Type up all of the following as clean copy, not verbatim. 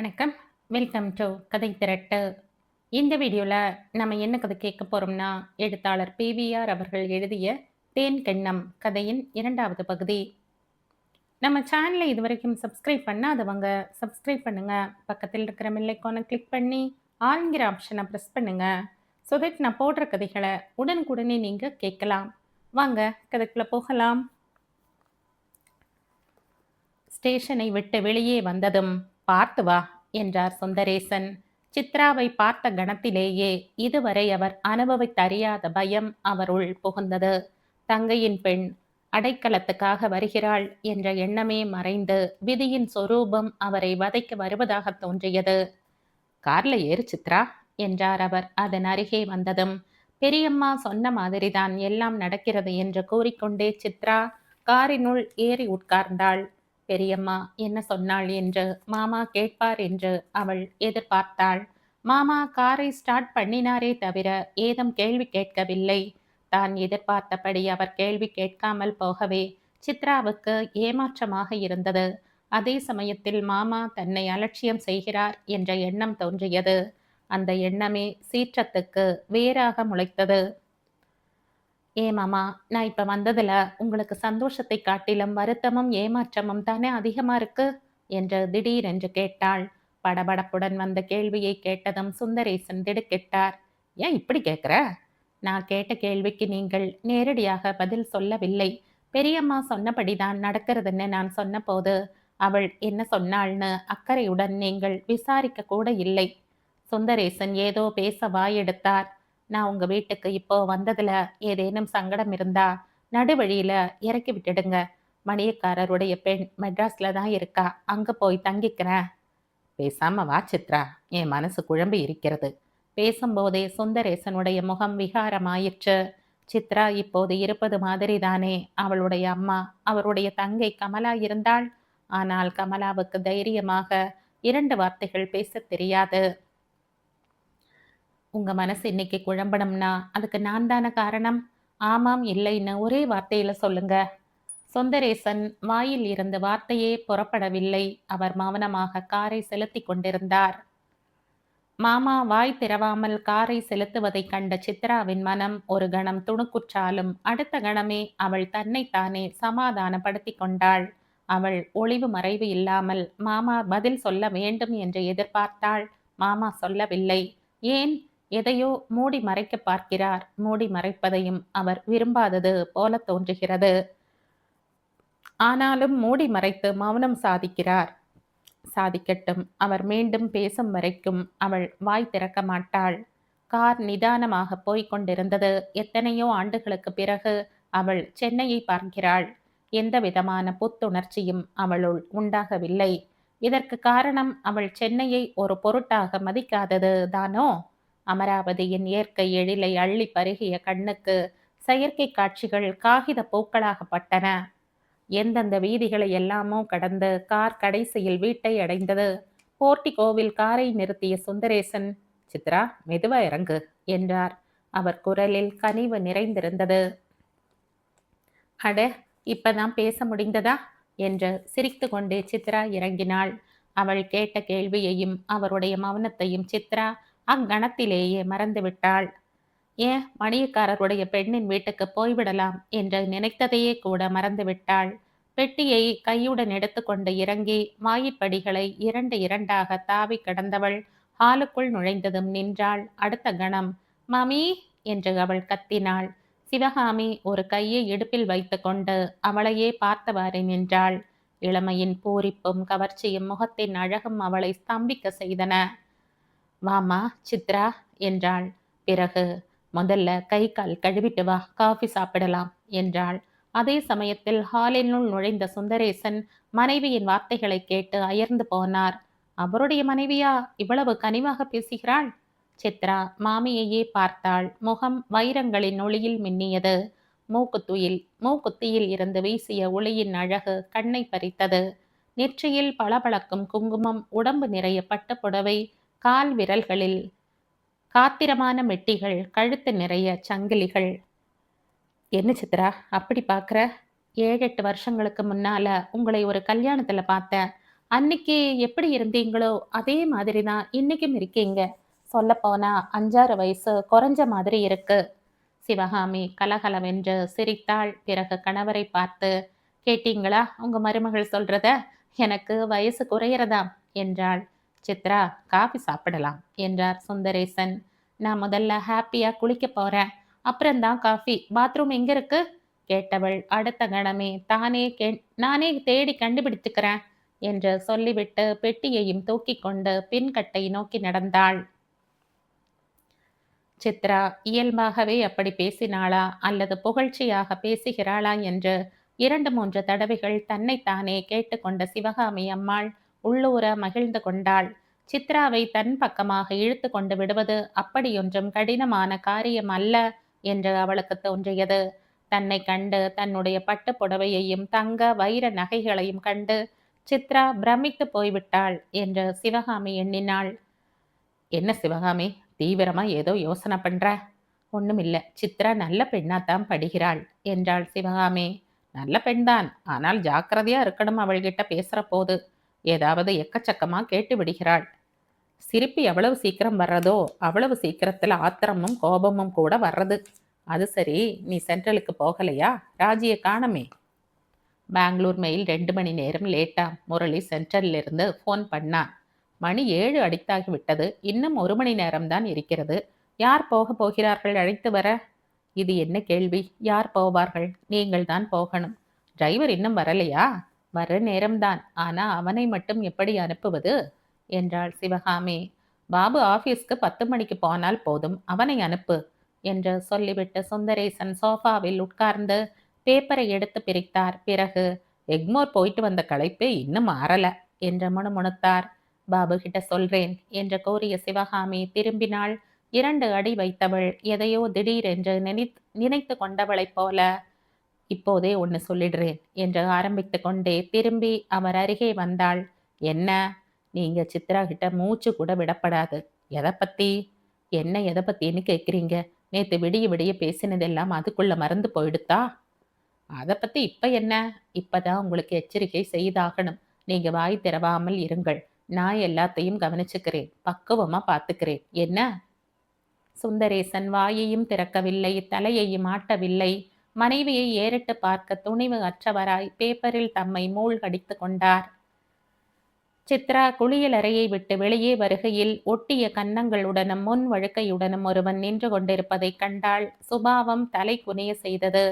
வணக்கம். Welcome to கதை திரட்டு. இந்த வீடியோவில் நம்ம என்ன கதை கேட்க போகிறோம்னா, எழுத்தாளர் பிவிஆர் அவர்கள் எழுதிய தேன் கிண்ணம் கதையின் 2வது பகுதி. நம்ம சேனலை இதுவரைக்கும் சப்ஸ்கிரைப் பண்ணாதவங்க சப்ஸ்கிரைப் பண்ணுங்க. பக்கத்தில் இருக்கிற பெல் ஐகானை கிளிக் பண்ணி ஆல்ங்கிற ஆப்ஷனை ப்ரெஸ் பண்ணுங்க. ஸோ தட் நான் போடுற கதைகளை உடனுக்குடனே நீங்கள் கேட்கலாம். வாங்க கதைக்குள்ளே போகலாம். ஸ்டேஷனை விட்டு வெளியே வந்ததும், "பார்த்து வா" என்றார் சுந்தரேசன். சித்ராவை பார்த்த கணத்திலேயே இதுவரை அவர் அனுபவித்தறியாத பயம் அவருள் புகுந்தது. தங்கையின் பெண் அடைக்கலத்துக்காக வருகிறாள் என்ற எண்ணமே மறைந்து விதியின் சொரூபம் அவரை வதைக்க வருவதாக தோன்றியது. "கார்ல ஏறு சித்ரா" என்றார் அவர் அதன் அருகே வந்ததும். பெரியம்மா சொன்ன மாதிரிதான் எல்லாம் நடக்கிறது என்று கூறிக்கொண்டே சித்ரா காரினுள் ஏறி உட்கார்ந்தாள். பெரியம்மா என்ன சொன்னாள் என்று மாமா கேட்பார் என்று அவள் எதிர்பார்த்தாள். மாமா காரை ஸ்டார்ட் பண்ணினாரே தவிர ஏதும் கேள்வி கேட்கவில்லை. தான் எதிர்பார்த்தபடி அவர் கேள்வி கேட்காமல் போகவே சித்ராவுக்கு ஏமாற்றமாக இருந்தது. அதே சமயத்தில் மாமா தன்னை அலட்சியம் செய்கிறார் என்ற எண்ணம் தோன்றியது. அந்த எண்ணமே சீற்றத்துக்கு வேறாக முளைத்தது. மாமா, நான் இப்ப வந்ததுல உங்களுக்கு சந்தோஷத்தை காட்டிலும் வருத்தமும் ஏமாற்றமும் தானே அதிகமா இருக்கு என்று திடீரென்று கேட்டாள். படபடப்புடன் வந்த கேள்வியை கேட்டதும் சுந்தரேசன் திடுக்கிட்டார். "ஏன் இப்படி கேட்குற?" "நான் கேட்ட கேள்விக்கு நீங்கள் நேரடியாக பதில் சொல்லவில்லை. பெரியம்மா சொன்னபடிதான் நடக்கிறதுன்னு நான் சொன்னபோது அவள் என்ன சொன்னாள்னு அக்கறையுடன் நீங்கள் விசாரிக்க கூட இல்லை." சுந்தரேசன் ஏதோ பேச வாயெடுத்தார். "நான் உங்க வீட்டுக்கு இப்போ வந்ததுல ஏதேனும் சங்கடம் இருந்தா நடுவழியில இறக்கி விட்டுடுங்க. மணியக்காரருடைய பெண் மெட்ராஸ்ல தான் இருக்கா. அங்க போய் தங்கிக்கிறேன்." "பேசாம வா சித்ரா, என் மனசு குழம்பி இருக்கிறது." பேசும்போதே சுந்தரேசனுடைய முகம் விகாரமாயிற்று. சித்ரா இப்போது இருப்பது மாதிரிதானே அவளுடைய அம்மா, அவருடைய தங்கை கமலா இருந்தாள். ஆனால் கமலாவுக்கு தைரியமாக 2 வார்த்தைகள் பேசத் தெரியாது. "உங்க மனசு இன்னைக்கு குழம்பணும்னா அதுக்கு நான் தானே காரணம். ஆமாம் இல்லைன்னு ஒரே வார்த்தையில சொல்லுங்க." சுந்தரேசன் வாயில் இருந்து வார்த்தையே புறப்படவில்லை. அவர் மௌனமாக காரை செலுத்திக் கொண்டிருந்தார். மாமா வாய் திறவாமல் காரை செலுத்துவதைக் கண்ட சித்ராவின் மனம் ஒரு கணம் துணுக்குற்றாலும் அடுத்த கணமே அவள் தன்னைத்தானே சமாதானப்படுத்திக் கொண்டாள். அவள் ஒளிவு மறைவு இல்லாமல் மாமா பதில் சொல்ல வேண்டும் என்று எதிர்பார்த்தாள். மாமா சொல்லவில்லை. ஏன்? எதையோ மூடி மறைக்க பார்க்கிறார். மூடி மறைப்பதையும் அவர் விரும்பாதது போல தோன்றுகிறது. ஆனாலும் மூடி மறைத்து மௌனம் சாதிக்கிறார். சாதிக்கட்டும். அவர் மீண்டும் பேசும் வரைக்கும் அவள் வாய் திறக்க மாட்டாள். கார் நிதானமாக போய்க் கொண்டிருந்தது. எத்தனையோ ஆண்டுகளுக்கு பிறகு அவள் சென்னையை பார்க்கிறாள். எந்த விதமான புத்துணர்ச்சியும் அவளுள் உண்டாகவில்லை. இதற்கு காரணம் அவள் சென்னையை ஒரு பொருட்டாக மதிக்காதது தானோ? அமராவதியின் இயற்கை எழிலை அள்ளி பருகிய கண்ணுக்கு செயற்கை காட்சிகள் காகித பூக்களாகப்பட்டன. எந்தெந்த வீதிகளை எல்லாமோ கடந்து கார் கடைசியில் வீட்டை அடைந்தது. போர்ட்டிகோவில் காரை நிறுத்திய சுந்தரேசன், "சித்ரா, மெதுவா இறங்கு" என்றார். அவர் குரலில் கனிவு நிறைந்திருந்தது. "அட, இப்பதான் பேச முடிந்ததா?" என்று சிரித்து கொண்டே சித்ரா இறங்கினாள். அவள் கேட்ட கேள்வியையும் அவருடைய மௌனத்தையும் சித்ரா அக்கணத்திலேயே மறந்துவிட்டாள். ஏன், மணியக்காரருடைய பெண்ணின் வீட்டுக்கு போய்விடலாம் என்று நினைத்ததையே கூட மறந்துவிட்டாள். பெட்டியை கையுடன் எடுத்துக்கொண்டு இறங்கி வாயிற்படிகளை 2 2ஆக தாவி கடந்தவள் ஹாலுக்குள் நுழைந்ததும் நின்றாள். அடுத்த கணம், "மாமி" என்று அவள் கத்தினாள். சிவகாமி ஒரு கையை இடுப்பில் வைத்துக்கொண்டு அவளையே பார்த்தவாறு நின்றாள். இளமையின் பூரிப்பும் கவர்ச்சியும் முகத்தின் அழகும் அவளை ஸ்தம்பிக்க செய்தன. "வாமா சித்ரா" என்றாள். பிறகு, "முதல்ல கை கால் கழுவிட்டு வா, காஃபி சாப்பிடலாம்" என்றாள். அதே சமயத்தில் ஹாலினுள் நுழைந்த சுந்தரேசன் மனைவியின் வார்த்தைகளை கேட்டு அயர்ந்து போனார். அவருடைய மனைவியா இவ்வளவு கனிவாக பேசுகிறாள்? சித்ரா மாமியையே பார்த்தாள். முகம் வைரங்களின் ஒளியில் மின்னியது. மூக்குத்தியில் இருந்து வீசிய ஒளியின் அழகு கண்ணை பறித்தது. நெற்றியில் பளபளக்கும் குங்குமம், உடம்பு நிறைய பட்டுப்புடவை, கால் விரல்களில் காத்திரமான மெட்டிகள், கழுத்து நிறைய சங்கிலிகள். "என்ன சித்ரா அப்படி பார்க்குற? 7 8 வருஷங்களுக்கு முன்னால உங்களை ஒரு கல்யாணத்துல பார்த்தேன். அன்னைக்கு எப்படி இருந்தீங்களோ அதே மாதிரி தான் இன்னைக்கும் இருக்கீங்க. சொல்லப்போனா 5, 6 வயசு குறைஞ்ச மாதிரி இருக்கு. சிவகாமி கலகலவென்று சிரித்தாள். பிறகு கணவரை பார்த்து, கேட்டீங்களா உங்க மருமகள் சொல்றத? எனக்கு வயசு குறையறதாம் என்றாள். சித்ரா, காஃபி சாப்பிடலாம் என்றார் சுந்தரேசன். நான் முதல்ல ஹாப்பியா குளிக்க போறேன். அப்புறம்தான் காஃபி. பாத்ரூம் எங்க இருக்கு? கேட்டவள் அடுத்த கணமே நானே தேடி கண்டுபிடித்துக்கிறேன் என்று சொல்லிவிட்டு பெட்டியையும் தூக்கிக் கொண்டு பின்கட்டை நோக்கி நடந்தாள். சித்ரா இயல்பாகவே அப்படி பேசினாளா அல்லது புகழ்ச்சியாக பேசுகிறாளா என்று 2, 3 தடவைகள் தன்னைத்தானே கேட்டுக்கொண்ட சிவகாமி அம்மாள் உள்ளூர மகிழ்ந்து கொண்டாள். சித்ராவை தன் பக்கமாக இழுத்து கொண்டு விடுவது அப்படியொன்றும் கடினமான காரியம் அல்ல என்று அவளுக்கு தோன்றியது. தன்னை கண்டு தன்னுடைய பட்டு புடவையையும் தங்க வைர நகைகளையும் கண்டு சித்ரா பிரமித்து போய்விட்டாள் என்று சிவகாமி எண்ணினாள். என்ன சிவகாமி, தீவிரமா ஏதோ யோசனை பண்ற? ஒண்ணுமில்ல, சித்ரா நல்ல பெண்ணாத்தான் படுகிறாள் என்றாள் சிவகாமி. நல்ல பெண்தான், ஆனால் ஜாக்கிரதையா இருக்கணும். அவள்கிட்ட பேசுற போது ஏதாவது எக்கச்சக்கமா கேட்டு விடுகிறாள். சிரிப்பு எவ்வளவு சீக்கிரம் வர்றதோ அவ்வளவு சீக்கிரத்துல ஆத்திரமும் கோபமும் கூட வர்றது. அது சரி, நீ சென்ட்ரலுக்கு போகலையா? ராஜியை காணமே. பெங்களூர் மெயில் 2 மணி நேரம் லேட்டா. முரளி சென்ட்ரல்ல இருந்து ஃபோன் பண்ணான். மணி 7 அடித்தாகி விட்டது. இன்னும் 1 மணி நேரம்தான் இருக்கிறது. யார் போகிறார்கள் அழைத்து வர? இது என்ன கேள்வி? யார் போவார்கள்? நீங்கள் தான் போகணும். டிரைவர் இன்னும் வரலையா? வர நேரம்தான். ஆனா அவனை மட்டும் எப்படி அனுப்புவது என்றாள் சிவகாமி. பாபு ஆபீஸ்க்கு 10 மணிக்கு போனால் போதும், அவனை அனுப்பு என்று சொல்லிவிட்டு சுந்தரேசன் சோஃபாவில் உட்கார்ந்து பேப்பரை எடுத்து பிரித்தார். பிறகு எக்மோர் போயிட்டு வந்த களைப்பே இன்னும் மாறல என்று முணுமுணுத்தார். பாபு கிட்ட சொல்றேன் என்று கூறிய சிவகாமி திரும்பினாள். 2 அடி வைத்தவள் எதையோ திடீரென்று நினைத்து கொண்டவளைப் போல, இப்போதே ஒன்று சொல்லிடுறேன் என்று ஆரம்பித்து கொண்டே திரும்பி அவர் அருகே வந்தாள். என்ன? நீங்க சித்ரா கிட்ட மூச்சு கூட விடப்படாது. எதை பத்தி? என்ன எதை பத்தின்னு கேட்குறீங்க? நேத்து விடிய விடிய பேசினதெல்லாம் அதுக்குள்ள மறந்து போயிடுத்தா? அதை பத்தி இப்ப என்ன? இப்பதான் உங்களுக்கு எச்சரிக்கை செய்தாகணும். நீங்க வாய் திறவாமல் இருங்கள். நான் எல்லாத்தையும் கவனிச்சுக்கிறேன். பக்குவமா பார்த்துக்கிறேன். என்ன? சுந்தரேசன் வாயையும் திறக்கவில்லை, தலையையும் ஆட்டவில்லை. மனைவியை ஏறிட்டு பார்க்க துணிவு அற்றவராய் பேப்பரில் தம்மை மூழ்கடித்து கொண்டார். சித்ரா குளியல் அறையை விட்டு வெளியே வருகையில் ஒட்டிய கன்னங்களுடனும் முன் வழுக்கையுடனும் ஒருவன் நின்று கொண்டிருப்பதைக் கண்டாள். சுபாவம் தலை குனிய செய்தது.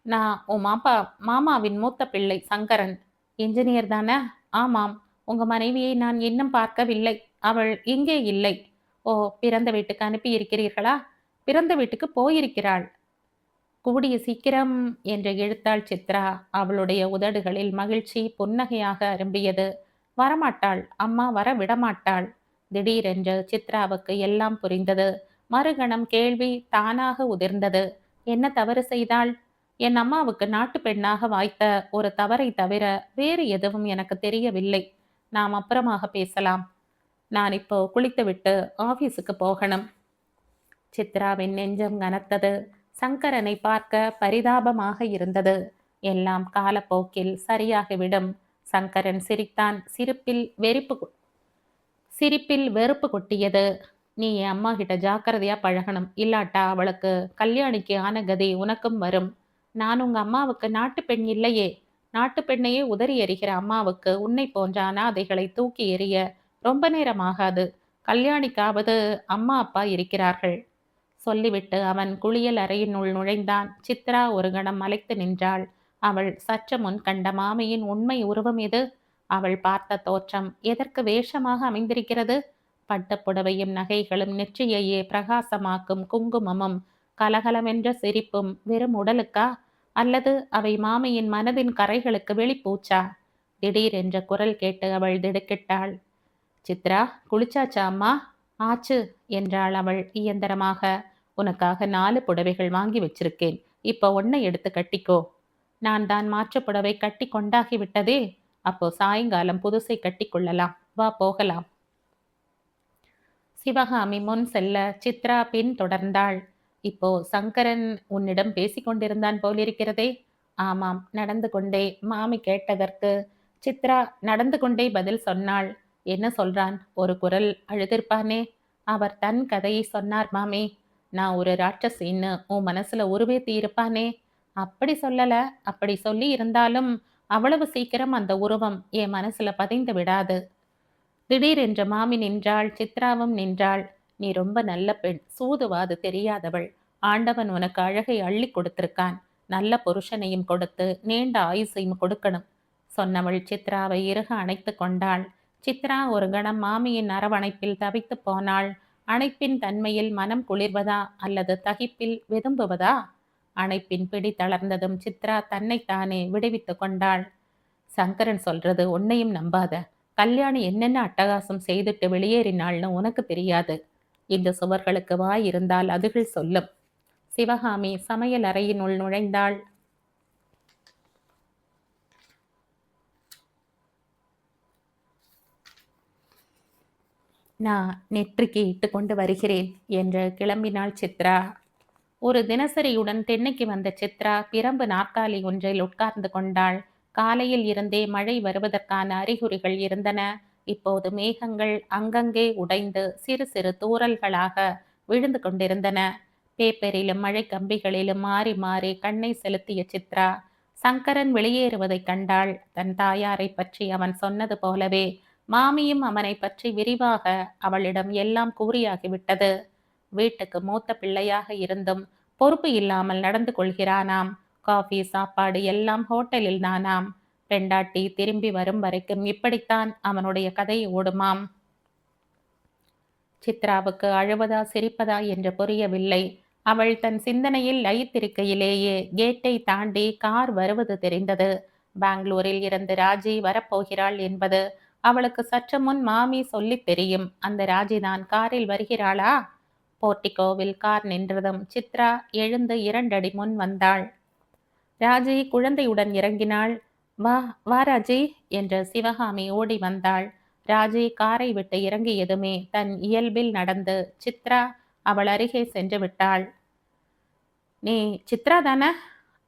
நான் உன் மாமாவின் மூத்த பிள்ளை சங்கரன். இன்ஜினியர் தானே? ஆமாம். உங்க மனைவியை நான் இன்னும் பார்க்கவில்லை. அவள் இங்கே இல்லை. ஓ, பிறந்த வீட்டுக்கு அனுப்பி இருக்கிறீர்களா? பிறந்த வீட்டுக்கு போயிருக்கிறாள். கூடிய சீக்கிரம் என்று இழுத்தாள் சித்ரா. அவளுடைய உதடுகளில் மகிழ்ச்சி புன்னகையாக அரும்பியது. வரமாட்டாள், அம்மா வர விடமாட்டாள். திடீரென்று சித்ராவுக்கு எல்லாம் புரிந்தது. மறுகணம் கேள்வி தானாக உதிர்ந்தது. என்ன தவறு செய்தாள்? என் அம்மாவுக்கு நாட்டு பெண்ணாக வாய்த்த ஒரு தவறை தவிர வேறு எதுவும் எனக்கு தெரியவில்லை. நாம் அப்புறமாக பேசலாம். நான் இப்போ குளித்துவிட்டு ஆபீஸுக்கு போகணும். சித்ராவின் நெஞ்சம் கனத்தது. சங்கரனை பார்க்க பரிதாபமாக இருந்தது. எல்லாம் காலப்போக்கில் சரியாகிவிடும். சங்கரன் சிரித்தான். சிரிப்பில் வெறுப்பு கொட்டியது. நீ என் அம்மா கிட்ட ஜாக்கிரதையா பழகணும். இல்லாட்டா அவளுக்கு கல்யாணிக்கு ஆன கதி உனக்கும் வரும். நான் உங்க அம்மாவுக்கு நாட்டு பெண் இல்லையே. நாட்டு பெண்ணையே உதறி எறிகிற அம்மாவுக்கு உன்னை போன்ற அனாதைகளை தூக்கி எறிய ரொம்ப நேரம் ஆகாது. கல்யாணிக்காவது அம்மா அப்பா இருக்கிறார்கள். சொல்லிவிட்டு அவன் குளியல் அறையினுள் நுழைந்தான். சித்ரா ஒரு கணம் மலைத்து நின்றாள். அவள் சற்று முன் கண்ட மாமியின் உண்மை உருவம் எது? அவள் பார்த்த தோற்றம் எதற்கு வேஷமாக அமைந்திருக்கிறது? பட்டு புடவையும் நகைகளும் நெற்றியையே பிரகாசமாக்கும் குங்குமமும் கலகலவென்ற சிரிப்பும் வெறும் உடலுக்கா? அல்லது அவை மாமியின் மனதின் கரைகளுக்கு வெளிப்பூச்சா? திடீரென்ற குரல் கேட்டு அவள் திடுக்கிட்டாள். சித்ரா, குளிச்சாச்சா அம்மா? ஆச்சு என்றாள் அவள் இயந்திரமாக. உனக்காக 4 புடவைகள் வாங்கி வச்சிருக்கேன். இப்போ ஒன்னை எடுத்து கட்டிக்கோ. நான் தான் மாற்று புடவை கட்டி கொண்டாகி விட்டதே. அப்போ சாயங்காலம் புதுசை கட்டி கொள்ளலாம். வா போகலாம். சிவகாமி முன் செல்ல சித்ரா பின் தொடர்ந்தாள். இப்போ சங்கரன் உன்னிடம் பேசிக்கொண்டிருந்தான் போலிருக்கிறதே. ஆமாம், நடந்து கொண்டே. மாமி கேட்டதற்கு சித்ரா நடந்து கொண்டே பதில் சொன்னாள். என்ன சொல்றான்? ஒரு குரல் அழுதிருப்பானே. அவர் தன் கதையை சொன்னார் மாமி. நான் ஒரு ராட்சசின்னு உன் மனசுல உருவேத்தி இருப்பானே. அப்படி சொல்லல. அப்படி சொல்லி இருந்தாலும் அவ்வளவு சீக்கிரம் அந்த உருவம் என் மனசுல பதிந்து விடாது. திடீரென்று மாமி நின்றாள். சித்ராவும் நின்றாள். நீ ரொம்ப நல்ல பெண். சூதுவாது தெரியாதவள். ஆண்டவன் உனக்கு அழகை அள்ளி கொடுத்திருக்கான். நல்ல புருஷனையும் கொடுத்து நீண்ட ஆயுசையும் கொடுக்கணும் சொன்னவள் சித்ராவை இறுக அணைத்து கொண்டாள். சித்ரா ஒரு கணம் மாமியின் அரவணைப்பில் தவித்து போனாள். அணைப்பின் தன்மையில் மனம் குளிர்வதா அல்லது தகிப்பில் வெதும்புவதா? அணைப்பின் பிடி தளர்ந்ததும் சித்ரா தன்னைத்தானே விடுவித்து கொண்டாள். சங்கரன் சொல்றது உன்னையும் நம்பாத. கல்யாணி என்னென்ன அட்டகாசம் செய்துட்டு வெளியேறினாள்னு உனக்கு தெரியாது. இந்த சுவர்களுக்கு வாய் இருந்தால் அதுகள் சொல்லும். சிவகாமி சமையல் அறையினுள் நுழைந்தாள். நான் நெற்றிக்கு இட்டு கொண்டு வருகிறேன் என்று கிளம்பினாள் சித்ரா. ஒரு தினசரியுடன் தென்னைக்கு வந்த சித்ரா பிரம்பு நாற்காலி ஒன்றில் உட்கார்ந்து கொண்டாள். காலையில் இருந்தே மழை வருவதற்கான அறிகுறிகள் இருந்தன. இப்போது மேகங்கள் அங்கங்கே உடைந்து சிறு சிறு தூறல்களாக விழுந்து கொண்டிருந்தன. பேப்பரிலும் மழை கம்பிகளிலும் மாறி மாறி கண்ணை செலுத்திய சித்ரா சங்கரன் வெளியேறுவதைக் கண்டாள். தன் தாயாரை பற்றி அவன் சொன்னது போலவே மாமியும் அவனை பற்றி விரிவாக அவளிடம் எல்லாம் கூறியாகிவிட்டது. வீட்டுக்கு மூத்த பிள்ளையாக இருந்தும் பொறுப்பு இல்லாமல் நடந்து கொள்கிறானாம். காஃபி சாப்பாடு எல்லாம் ஹோட்டலில் தானாம். பெண்டாட்டி திரும்பி வரும் வரைக்கும் இப்படித்தான் அவனுடைய கதை ஓடுமாம். சித்ராவுக்கு அழுவதா சிரிப்பதா என்று புரியவில்லை. அவள் தன் சிந்தனையில் லயித்திருக்கையிலேயே கேட்டை தாண்டி கார் வருவது தெரிந்தது. பெங்களூரில் இருந்து ராஜி வரப்போகிறாள் என்பது அவளுக்கு சற்று முன் மாமி சொல்லித் தெரியும். அந்த ராஜிதான் காரில் வருகிறாளா? போர்ட்டிகோவில் கார் நின்றதும் சித்ரா எழுந்து 2 அடி முன் வந்தாள். ராஜி குழந்தையுடன் இறங்கினாள். வா வா ராஜி என்று சிவகாமி ஓடி வந்தாள். ராஜி காரை விட்டு இறங்கியதுமே தன் இயல்பில் நடந்து சித்ரா அவள் அருகே சென்று விட்டாள். நீ சித்ரா தானே?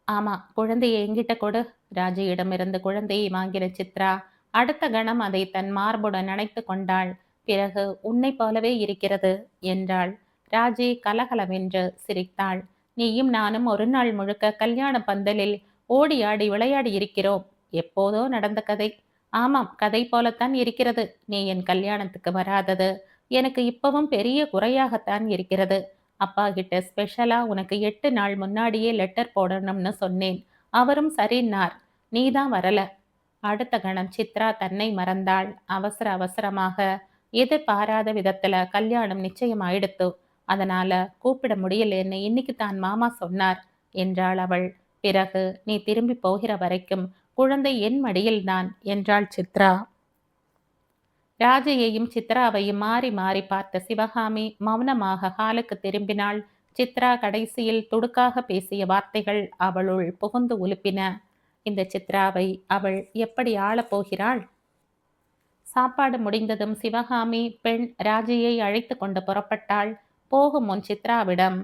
ஆமா. குழந்தையை எங்கிட்ட கொடு. ராஜியிடமிருந்து குழந்தையை வாங்கின சித்ரா அடுத்த கணம் அதை தன் மார்புடன் அணைத்து கொண்டாள். பிறகு உன்னை போலவே இருக்கிறது என்றாள். ராஜி கலகலவென்று சிரித்தாள். நீயும் நானும் ஒரு நாள் முழுக்க கல்யாண பந்தலில் ஓடி ஆடி விளையாடி இருக்கிறோம். எப்போதோ நடந்த கதை. ஆமாம், கதை போலத்தான் இருக்கிறது. நீ என் கல்யாணத்துக்கு வராதது எனக்கு இப்பவும் பெரிய குறையாகத்தான் இருக்கிறது. அப்பா கிட்ட ஸ்பெஷலா உனக்கு 8 நாள் முன்னாடியே லெட்டர் போடணும்னு சொன்னேன். அவரும் சரின்னார். நீதான் வரல. அடுத்த கணம் சித்ரா தன்னை மறந்தாள். அவசர அவசரமாக எதிர்பாராத விதத்துல கல்யாணம் நிச்சயமாயிடுத்து. அதனால கூப்பிட முடியலன்னு இன்னைக்கு தான் மாமா சொன்னார் என்றாள் அவள். பிறகு நீ திரும்பி போகிற வரைக்கும் குழந்தை என் மடியில்தான் என்றாள் சித்ரா. ராஜையையும் சித்ராவையும் மாறி மாறி பார்த்த சிவகாமி மௌனமாக ஹாலுக்கு திரும்பினாள். சித்ரா கடைசியில் துடுக்காக பேசிய வார்த்தைகள் அவளுள் புகுந்து உலுப்பின. இந்த சித்ராவை அவள் எப்படி ஆளப்போகிறாள்? சாப்பாடு முடிந்ததும் சிவகாமி பெண் ராஜியை அழைத்து கொண்டு புறப்பட்டாள். போகும் முன் சித்ராவிடம்,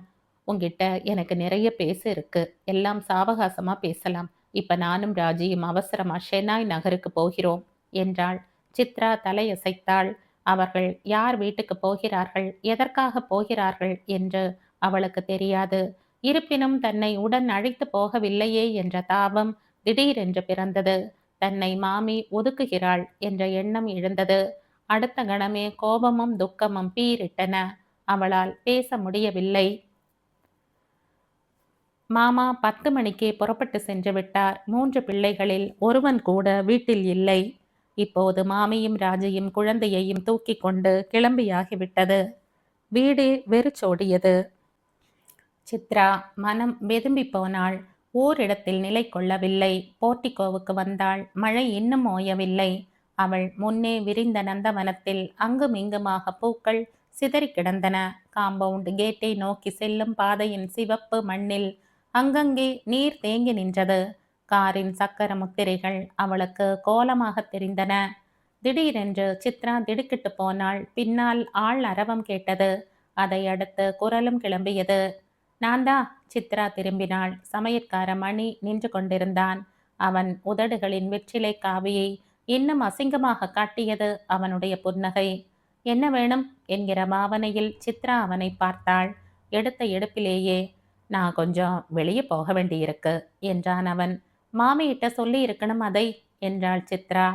உங்கிட்ட எனக்கு நிறைய பேச இருக்கு. எல்லாம் சாவகாசமா பேசலாம். இப்ப நானும் ராஜியும் அவசரமா ஷெனாய் நகருக்கு போகிறோம் என்றாள். சித்ரா தலையசைத்தாள். அவர்கள் யார் வீட்டுக்கு போகிறார்கள், எதற்காக போகிறார்கள் என்று அவளுக்கு தெரியாது. இருப்பினும் தன்னை உடன் அழைத்து போகவில்லையே என்ற தாபம் திடீரென்று பிறந்தது. தன்னை மாமி ஒதுக்குகிறாள் என்ற எண்ணம் எழுந்தது. அடுத்த கணமே கோபமும் துக்கமும் பீரிட்டன. அவளால் பேச முடியவில்லை. மாமா 10 மணிக்கே புறப்பட்டு சென்று விட்டார். 3 பிள்ளைகளில் ஒருவன் கூட வீட்டில் இல்லை. இப்போது மாமியும் ராஜையும் குழந்தையையும் தூக்கி கொண்டு கிளம்பியாகிவிட்டது. வீடு வெறிச்சோடியது. சித்ரா மனம் வெதும்பி போனாள். ஓரிடத்தில் நிலை கொள்ளவில்லை. போர்ட்டிகோவுக்கு வந்தாள். மழை இன்னும் ஓயவில்லை. அவள் முன்னே விரிந்த நந்தவனத்தில் அங்கும் இங்குமாக பூக்கள் சிதறி கிடந்தன. காம்பவுண்ட் கேட்டை நோக்கி செல்லும் பாதையின் சிவப்பு மண்ணில் அங்கங்கே நீர் தேங்கி நின்றது. காரின் சக்கர முத்திரைகள் அவளுக்கு கோலமாக தெரிந்தன. திடீரென்று சித்ரா திடுக்கிட்டு போனாள். பின்னால் ஆள் அரவம் கேட்டது. அதை அடுத்து குரலும் கிளம்பியது. நான்தா. சித்ரா திரும்பினாள். சமையற்கார மணி நின்று கொண்டிருந்தான். அவன் உதடுகளின் வெற்றிலை காவியை இன்னும் அசிங்கமாக காட்டியது அவனுடைய புன்னகை. என்ன வேணும் என்கிற பாவனையில் சித்ரா அவனை பார்த்தாள். எடுத்த எடுப்பிலேயே, நான் கொஞ்சம் வெளியே போக வேண்டியிருக்கு என்றான் அவன். மாமியிட்ட சொல்லி இருக்கணும் அதை என்றாள் சித்ரா.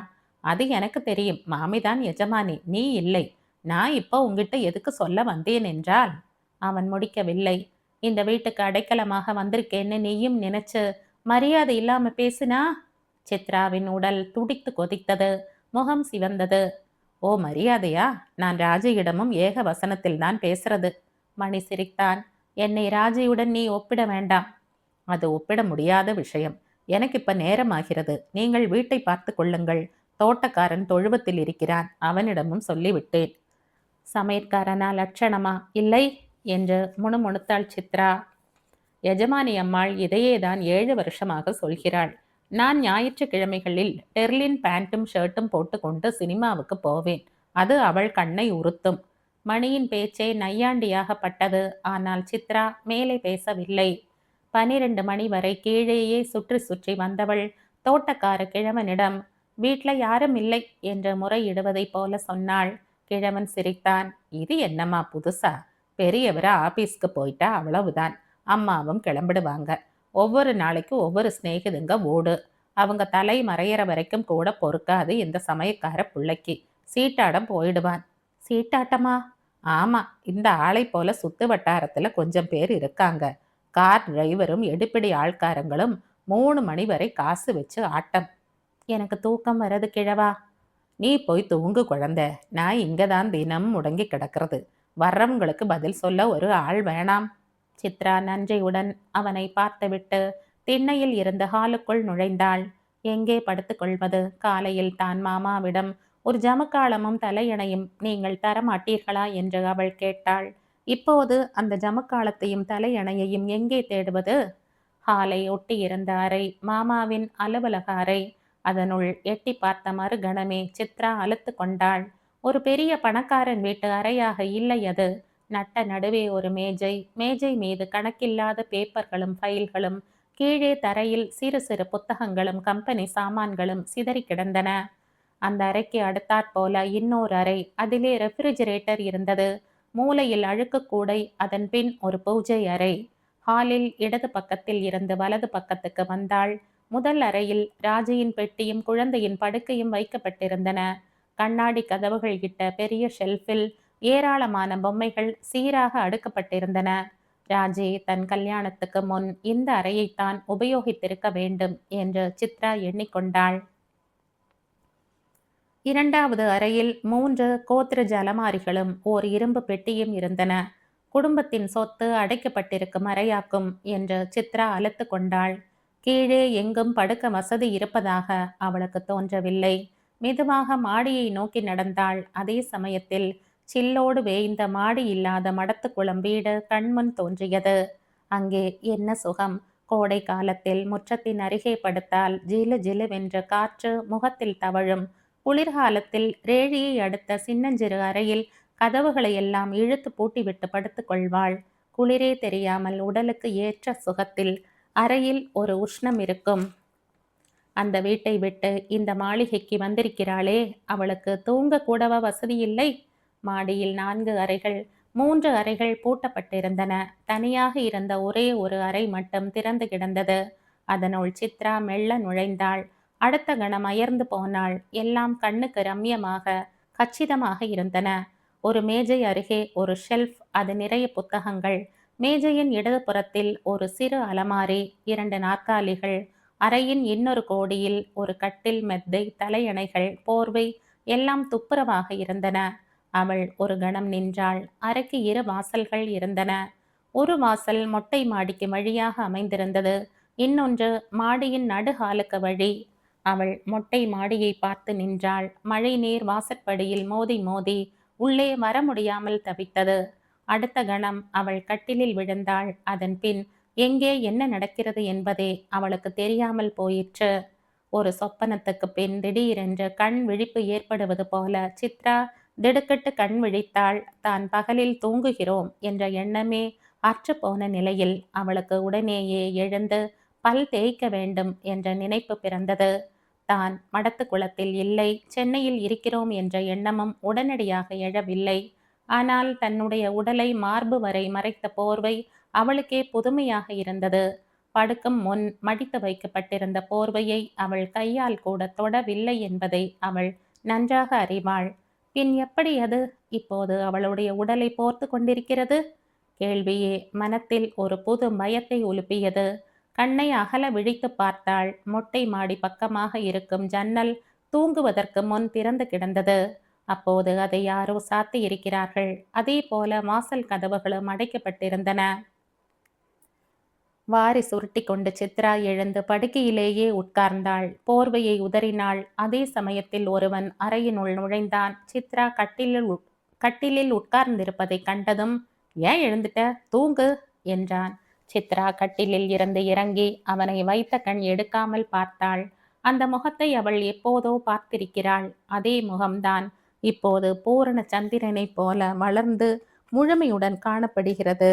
அது எனக்கு தெரியும், மாமிதான் எஜமானி, நீ இல்லை. நான் இப்போ உங்கிட்ட எதுக்கு சொல்ல வந்தேன் என்றால். அவன் முடிக்கவில்லை. இந்த வீட்டுக்கு அடைக்கலமாக வந்திருக்கேன்னு நீயும் நினைச்சு மரியாதை இல்லாம பேசினா? சித்ராவின் உடல் துடித்து கொதித்தது. முகம் சிவந்தது. ஓ, மரியாதையா? நான் ராஜியிடமும் ஏக வசனத்தில் தான் பேசுறது. மணி சிரித்தான். என்னை ராஜியுடன் நீ ஒப்பிட வேண்டாம். அது ஒப்பிட முடியாத விஷயம். எனக்கு இப்ப நேரமாகிறது. நீங்கள் வீட்டை பார்த்து கொள்ளுங்கள். தோட்டக்காரன் தொழுவத்தில் இருக்கிறான், அவனிடமும் சொல்லிவிட்டேன். சமையற்காரனா லட்சணமா? இல்லை என்று முணுமுணுத்தாள் சித்ரா. எஜமானி அம்மாள் இதையேதான் 7 வருஷமாக சொல்கிறாள். நான் ஞாயிற்றுக்கிழமைகளில் டெர்லின் பேண்ட்டும் ஷர்ட்டும் போட்டுக்கொண்டு சினிமாவுக்கு போவேன். அது அவள் கண்ணை உறுத்தும். மணியின் பேச்சே நையாண்டியாகப்பட்டது. ஆனால் சித்ரா மேலே பேசவில்லை. 12 மணி வரை கீழேயே சுற்றி சுற்றி வந்தவள் தோட்டக்கார கிழவனிடம் வீட்ல யாரும் இல்லை என்று முறையிடுவதைப் போல சொன்னாள். கிழவன் சிரித்தான். இது என்னம்மா புதுசா? பெரியவரை ஆபீஸ்க்கு போயிட்டா அவ்வளவுதான். அம்மாவும் கிளம்பிடுவாங்க. ஒவ்வொரு நாளைக்கு ஒவ்வொரு சிநேகிதுங்க ஓடு. அவங்க தலை மறையிற வரைக்கும் கூட பொறுக்காது இந்த சமயக்கார பிள்ளைக்கு. சீட்டாடம் போயிடுவான். சீட்டாட்டமா? ஆமா, இந்த ஆளை போல சுத்து வட்டாரத்துல கொஞ்சம் பேர் இருக்காங்க. கார் டிரைவரும் எடுப்பிடி ஆள்காரங்களும் 3 மணி வரை காசு வச்சு ஆட்டம். எனக்கு தூக்கம் வருது கிழவா. நீ போய் தூங்கு குழந்தை. நான் இங்கதான் தினம் முடங்கி கிடக்கிறது. வர்றவங்களுக்கு பதில் சொல்ல ஒரு ஆள் வேணாம். சித்ரா நன்றியுடன் அவனை பார்த்துவிட்டு திண்ணையில் இருந்த ஹாலுக்குள் நுழைந்தாள். எங்கே படுத்துக்கொள்வது? காலையில் தான் மாமாவிடம் ஒரு ஜமுக்காளமும் தலையணையும் நீங்கள் தரமாட்டீர்களா என்று அவள் கேட்டாள். இப்போது அந்த ஜமுக்காளத்தையும் தலையணையையும் எங்கே தேடுவது? ஹாலை ஒட்டியிருந்த அறை மாமாவின் அலுவலக அறை. அதனுள் எட்டி பார்த்த மறுகணமே சித்ரா அலுத்து கொண்டாள். ஒரு பெரிய பணக்காரன் வீட்டு அறையாக இல்லை அது. நட்ட நடுவே ஒரு மேஜை. மேஜை மீது கணக்கில்லாத பேப்பர்களும் ஃபைல்களும். கீழே தரையில் சிறு சிறு புத்தகங்களும் கம்பெனி சாமான்களும் சிதறி கிடந்தன. அந்த அறைக்கு அடுத்தாற்போல இன்னொரு அறை. அதிலே ரெஃப்ரிஜரேட்டர் இருந்தது. மூலையில் அழுக்கு கூடை. அதன் பின் ஒரு பூஜை அறை. ஹாலில் இடது பக்கத்தில் இருந்து வலது பக்கத்துக்கு வந்தாள். முதல் அறையில் ராஜியின் பெட்டியும் குழந்தையின் படுக்கையும் வைக்கப்பட்டிருந்தன. கண்ணாடி கதவுகள் கிட்ட பெரிய ஷெல்ஃபில் ஏராளமான பொம்மைகள் சீராக அடுக்கப்பட்டிருந்தன. ராஜி தன் கல்யாணத்துக்கு முன் இந்த அறையைத்தான் உபயோகித்திருக்க வேண்டும் என்று சித்ரா எண்ணிக்கொண்டாள். இரண்டாவது அறையில் 3 கோத்ரஜ் அலமாரிகளும் ஓர் இரும்பு பெட்டியும் இருந்தன. குடும்பத்தின் சொத்து அடைக்கப்பட்டிருக்கும் அறையாக்கும் என்று சித்ரா அலுத்து கொண்டாள். கீழே எங்கும் படுக்க வசதி இருப்பதாக அவளுக்கு தோன்றவில்லை. மெதுவாக மாடியை நோக்கி நடந்தாள். அதே சமயத்தில் சில்லோடு வேய்ந்த மாடி இல்லாத மடத்துக்குளம் வீடு கண்முன் தோன்றியது. அங்கே என்ன சுகம்! கோடை காலத்தில் முற்றத்தின் அருகே படுத்தால் ஜிலு ஜிலுவென்ற காற்று முகத்தில் தவழும். குளிர்காலத்தில் ரேழியை அடுத்த சின்னஞ்சிறு அறையில் கதவுகளை எல்லாம் இழுத்து பூட்டிவிட்டு படுத்துக் கொள்வாள். குளிரே தெரியாமல் உடலுக்கு ஏற்ற சுகத்தில் அறையில் ஒரு உஷ்ணம் இருக்கும். அந்த வீட்டை விட்டு இந்த மாளிகைக்கு வந்திருக்கிறாளே, அவளுக்கு தூங்க கூடவா வசதி இல்லை? மாடியில் 4 அறைகள். 3 அறைகள் பூட்டப்பட்டிருந்தன. தனியாக இருந்த ஒரே ஒரு அறை மட்டும் திறந்து கிடந்தது. அதனுள் சித்ரா மெல்ல நுழைந்தாள். அடுத்த கணம் அயர்ந்து போனாள். எல்லாம் கண்ணுக்கு ரம்யமாக கச்சிதமாக இருந்தன. ஒரு மேஜை அருகே ஒரு ஷெல்ஃப், அது நிறைய புத்தகங்கள். மேஜையின் இடது புறத்தில் ஒரு சிறு அலமாரி, 2 நாற்காலிகள். அறையின் இன்னொரு கோடியில் ஒரு கட்டில், மெத்தை, தலையணைகள், போர்வை எல்லாம் துப்புரவாக இருந்தன. அவள் ஒரு கணம் நின்றாள். அறைக்கு 2 வாசல்கள் இருந்தன. ஒரு வாசல் மொட்டை மாடிக்கு வழியாக அமைந்திருந்தது. இன்னொன்று மாடியின் நடுஹாலுக்கு வழி. அவள் மொட்டை மாடியை பார்த்து நின்றாள். மழை நீர் வாசற்படியில் மோதி மோதி உள்ளே வர முடியாமல் தவித்தது. அடுத்த கணம் அவள் கட்டிலில் விழுந்தாள். அதன் பின் எங்கே என்ன நடக்கிறது என்பதே அவளுக்கு தெரியாமல் போயிற்று. ஒரு சொப்பனத்துக்கு பின் திடீரென்று கண் விழிப்பு ஏற்படுவது போல சித்ரா திடுக்கிட்டு கண் விழித்தாள். தான் பகலில் தூங்குகிறோம் என்ற எண்ணமே அற்றுப்போன நிலையில் அவளுக்கு உடனேயே எழுந்து பல் தேய்க்க வேண்டும் என்ற நினைப்பு பிறந்தது. தான் மடத்து குளத்தில் இல்லை, சென்னையில் இருக்கிறோம் என்ற எண்ணமும் உடனடியாக எழவில்லை. ஆனால் தன்னுடைய உடலை மார்பு வரை மறைத்த போர்வை அவளுக்கே புதுமையாக இருந்தது. படுக்கும் முன் மடித்து வைக்கப்பட்டிருந்த போர்வையை அவள் கையால் கூட தொடவில்லை என்பதை அவள் நன்றாக அறிவாள். பின் எப்படி அது இப்போது அவளுடைய உடலை போர்த்து கொண்டிருக்கிறது? கேள்வியே மனத்தில் ஒரு புது பயத்தை உலுப்பியது. கண்ணை அகல விழித்து பார்த்தாள். மொட்டை மாடி பக்கமாக இருக்கும் ஜன்னல் தூங்குவதற்கு முன் திறந்து கிடந்தது. அப்போது அதை யாரோ சாத்தி இருக்கிறார்கள். அதே போல வாசல் கதவுகளும் அடைக்கப்பட்டிருந்தன. வாரி சுருட்டி கொண்டு சித்ரா எழுந்து படுக்கையிலேயே உட்கார்ந்தாள். போர்வையை உதறினாள். அதே சமயத்தில் ஒருவன் அறையினுள் நுழைந்தான். சித்ரா கட்டிலில் உட்கார்ந்திருப்பதை கண்டதும், ஏன் எழுந்துட்ட, தூங்கு என்றான். சித்ரா கட்டிலில் இருந்து இறங்கி அவனை வைத்த கண் எடுக்காமல் பார்த்தாள். அந்த முகத்தை அவள் எப்போதோ பார்த்திருக்கிறாள். அதே முகம்தான் இப்போது பூரண சந்திரனைப் போல வளர்ந்து முழுமையுடன் காணப்படுகிறது.